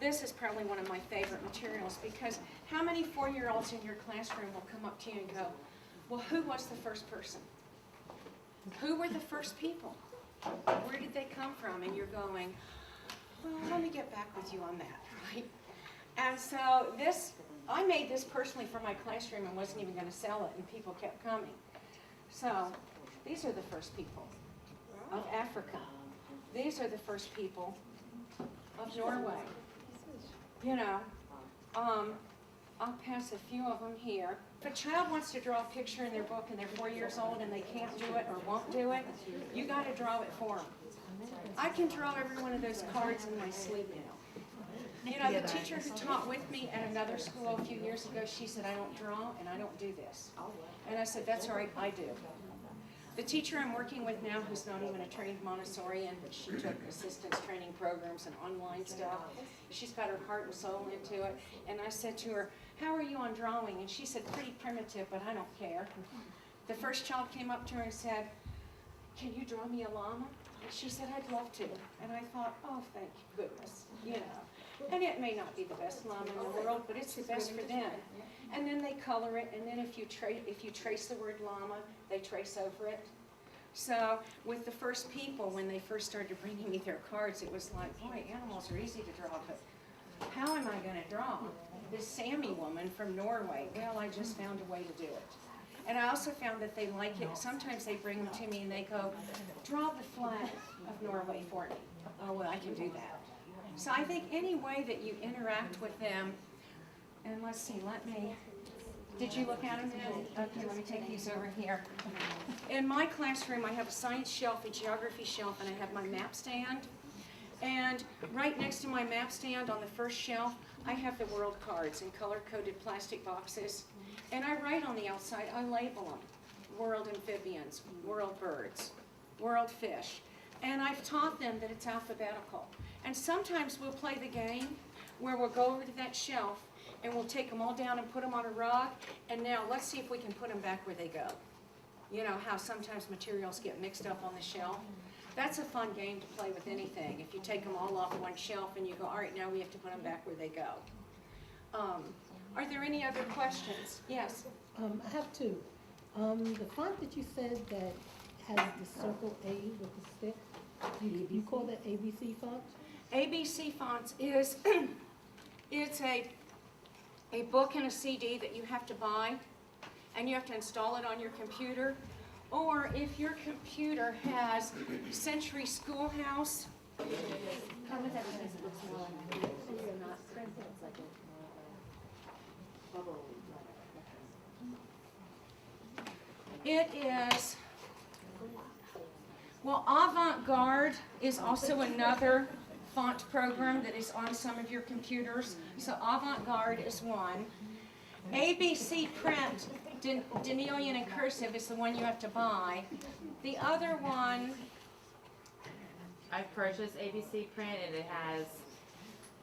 This is probably one of my favorite materials because how many 4-year-olds in your classroom will come up to you and go, well, who was the first person? Who were the first people? Where did they come from? And you're going, well, let me get back with you on that, right? And so this, I made this personally for my classroom and wasn't even going to sell it, and people kept coming. So these are the first people of Africa. These are the first people of Norway. You know, I'll pass a few of them here. If a child wants to draw a picture in their book and they're 4 years old and they can't do it or won't do it, you got to draw it for them. I can draw every one of those cards in my sleep now. You know, the teacher who taught with me at another school a few years ago, she said, I don't draw and I don't do this. And I said, that's all right, I do. The teacher I'm working with now, who's not even a trained Montessorian, but she took assistance training programs and online stuff. She's got her heart and soul into it. And I said to her, how are you on drawing? And she said, pretty primitive, but I don't care. The first child came up to her and said, can you draw me a llama? She said, I'd love to. And I thought, oh, thank goodness, you know. And it may not be the best llama in the world, but it's the best for them. And then they color it, and then if you trace the word llama, they trace over it. So with the first people, when they first started bringing me their cards, it was like, boy, animals are easy to draw, but how am I going to draw this Sami woman from Norway? Well, I just found a way to do it. And I also found that they like it. Sometimes they bring them to me and they go, draw the flag of Norway for me. Oh, well, I can do that. So I think any way that you interact with them, and let's see, did you look at them then? Okay, let me take these over here. In my classroom, I have a science shelf, a geography shelf, and I have my map stand. And right next to my map stand on the first shelf, I have the world cards in color-coded plastic boxes. And I write on the outside, I label them. World amphibians, world birds, world fish. And I've taught them that it's alphabetical. And sometimes we'll play the game where we'll go over to that shelf and we'll take them all down and put them on a rug. And now let's see if we can put them back where they go. You know how sometimes materials get mixed up on the shelf? That's a fun game to play with anything. If you take them all off one shelf and you go, all right, now we have to put them back where they go. Are there any other questions? Yes? I have 2. The font that you said that has the circle A with the stick, you call that ABC font? ABC Fonts is, it's a book and a CD that you have to buy, and you have to install it on your computer. Or if your computer has Century Schoolhouse, How much everything is looks more like you're not printed, it's like a bubble letter. it is, well, Avant-Garde is also another font program that is on some of your computers. So Avant-Garde is one. ABC Print, Denilian and Cursive is the one you have to buy. The other one, I've purchased ABC print and it has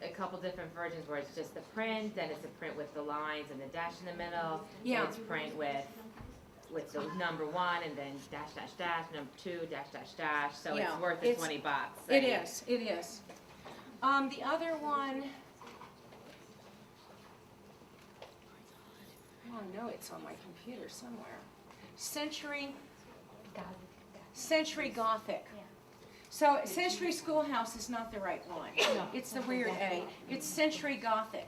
a couple different versions where it's just the print, then it's a print with the lines and the dash in the middle. Yeah. And it's print with the number 1 and then dash dash dash, number 2 dash dash dash. So Yeah, it's worth the it's- $20. it is, it is. The other one, oh, I know it's on my computer somewhere. Century Gothic. So Century Schoolhouse is not the right one. It's the weird A. It's Century Gothic.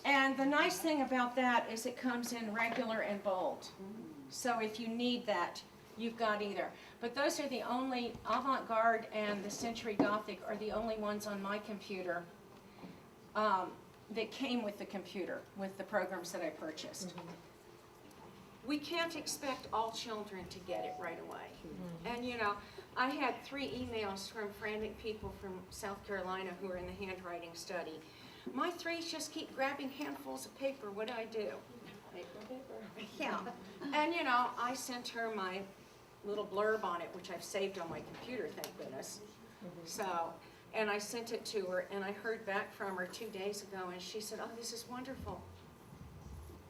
And the nice thing about that is it comes in regular and bold. So if you need that, you've got either. But those are the only, Avant-Garde and the Century Gothic are the only ones on my computer that came with the computer, with the programs that I purchased. We can't expect all children to get it right away. And you know, I had 3 emails from frantic people from South Carolina who are in the handwriting study. My 3s just keep grabbing handfuls of paper. What do I do? Paper. Yeah. And you know, I sent her my little blurb on it, which I've saved on my computer, thank goodness. So, and I sent it to her, and I heard back from her 2 days ago, and she said, oh, this is wonderful.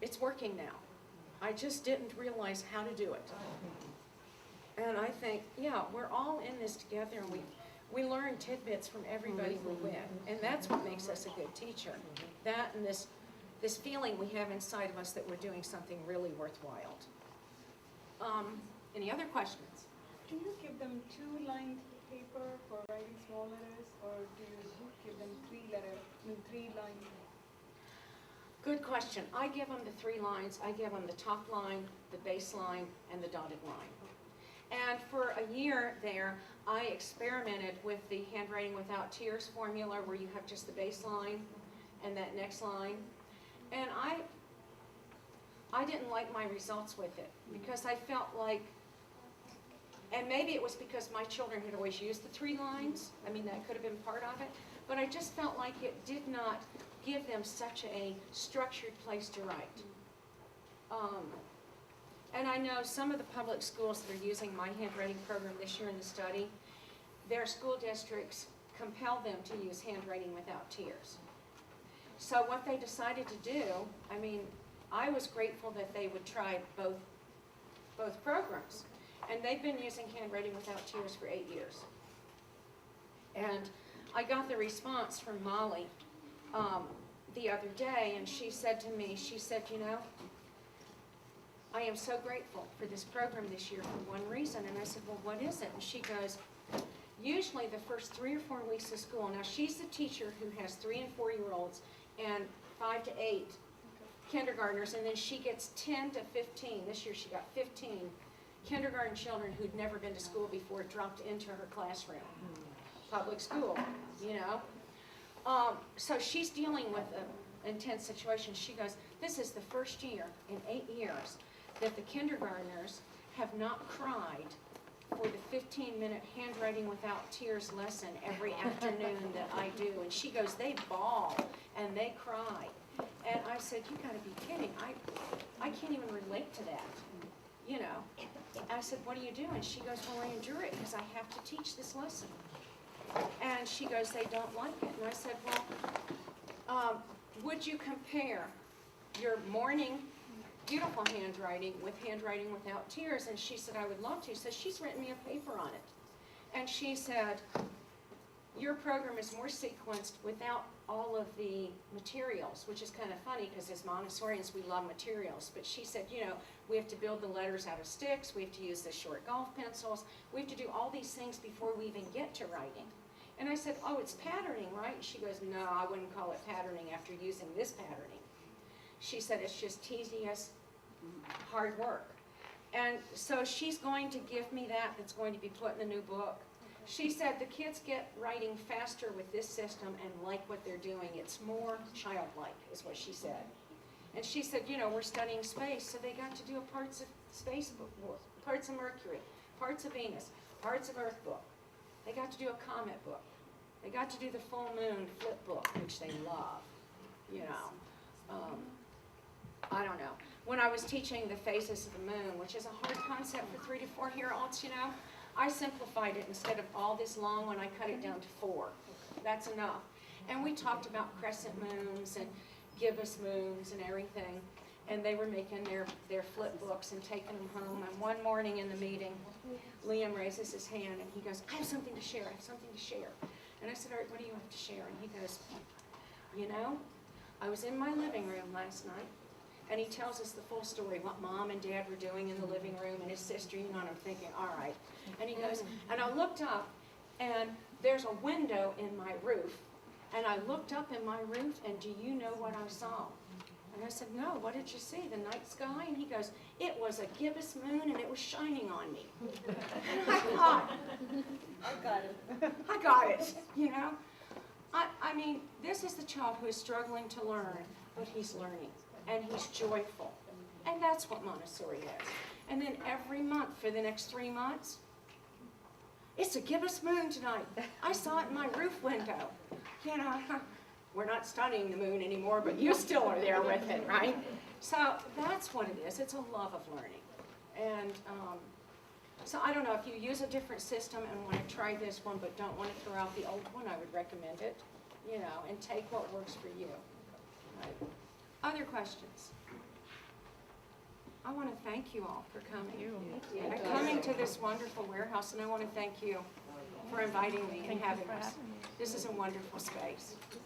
It's working now. I just didn't realize how to do it. And I think, yeah, we're all in this together, and we learn tidbits from everybody we're with, and that's what makes us a good teacher. That and this feeling we have inside of us that we're doing something really worthwhile. Any other questions? Do you give them 2-lined paper for writing small letters, or do you give them 3-line? Good question. I give them the 3 lines. I give them the top line, the base line, and the dotted line. And for a year there, I experimented with the handwriting without tears formula, where you have just the base line and that next line. And I didn't like my results with it, because I felt like, and maybe it was because my children had always used the 3 lines. I mean, that could have been part of it. But I just felt like it did not give them such a structured place to write. And I know some of the public schools that are using my handwriting program this year in the study, their school districts compel them to use handwriting without tears. So what they decided to do, I mean, I was grateful that they would try both programs. And they've been using handwriting without tears for 8 years. And I got the response from Molly the other day, and she said to me, she said, you know, I am so grateful for this program this year for one reason. And I said, well, what is it? And she goes, usually the first 3 or 4 weeks of school, now she's the teacher who has 3 and 4-year-olds and 5 to 8 kindergartners, and then she gets 10 to 15. This year she got 15 kindergarten children who'd never been to school before dropped into her classroom. Public school, you know. So she's dealing with an intense situation. She goes, this is the first year in 8 years that the kindergartners have not cried for the 15-minute handwriting without tears lesson every afternoon that I do. And she goes, they bawl and they cry. And I said, you gotta be kidding. I can't even relate to that, you know. I said, what do you do? And she goes, well, I endure it because I have to teach this lesson. And she goes, they don't like it. And I said, well, would you compare your morning beautiful handwriting with handwriting without tears? And she said, I would love to. So she's written me a paper on it. And she said, your program is more sequenced without all of the materials, which is kind of funny because as Montessorians, we love materials. But she said, you know, we have to build the letters out of sticks. We have to use the short golf pencils. We have to do all these things before we even get to writing. And I said, oh, it's patterning, right? She goes, no, I wouldn't call it patterning after using this patterning. She said, it's just tedious, hard work. And so she's going to give me that's going to be put in the new book. She said the kids get writing faster with this system and like what they're doing. It's more childlike, is what she said. And she said, you know, we're studying space, so they got to do a parts of space book, parts of Mercury, parts of Venus, parts of Earth book. They got to do a comet book. They got to do the full moon flip book, which they love, you know. I don't know. When I was teaching the phases of the moon, which is a hard concept for 3 to 4-year-olds, you know, I simplified it. Instead of all this long one, I cut it down to 4. That's enough. And we talked about crescent moons and gibbous moons and everything. And they were making their flip books and taking them home. And one morning in the meeting, Liam raises his hand and he goes, I have something to share, I have something to share. And I said, all right, what do you have to share? And he goes, you know, I was in my living room last night. And he tells us the full story, what Mom and Dad were doing in the living room and his sister, you know, and I'm thinking, all right. And he goes, and I looked up and there's a window in my roof. And I looked up in my roof and do you know what I saw? And I said, no, what did you see? The night sky? And he goes, it was a gibbous moon and it was shining on me. And I thought, I got it. I got it, you know. I mean, this is the child who is struggling to learn, but he's learning. And he's joyful. And that's what Montessori is. And then every month for the next 3 months, it's a gibbous moon tonight. I saw it in my roof window. You know, we're not studying the moon anymore, but you still are there with it, right? So that's what it is. It's a love of learning. And so I don't know, if you use a different system and want to try this one but don't want to throw out the old one, I would recommend it, you know, and take what works for you. Right. Other questions? I want to thank you all for coming. And coming to this wonderful warehouse, and I want to thank you for inviting me and having us. This is a wonderful space.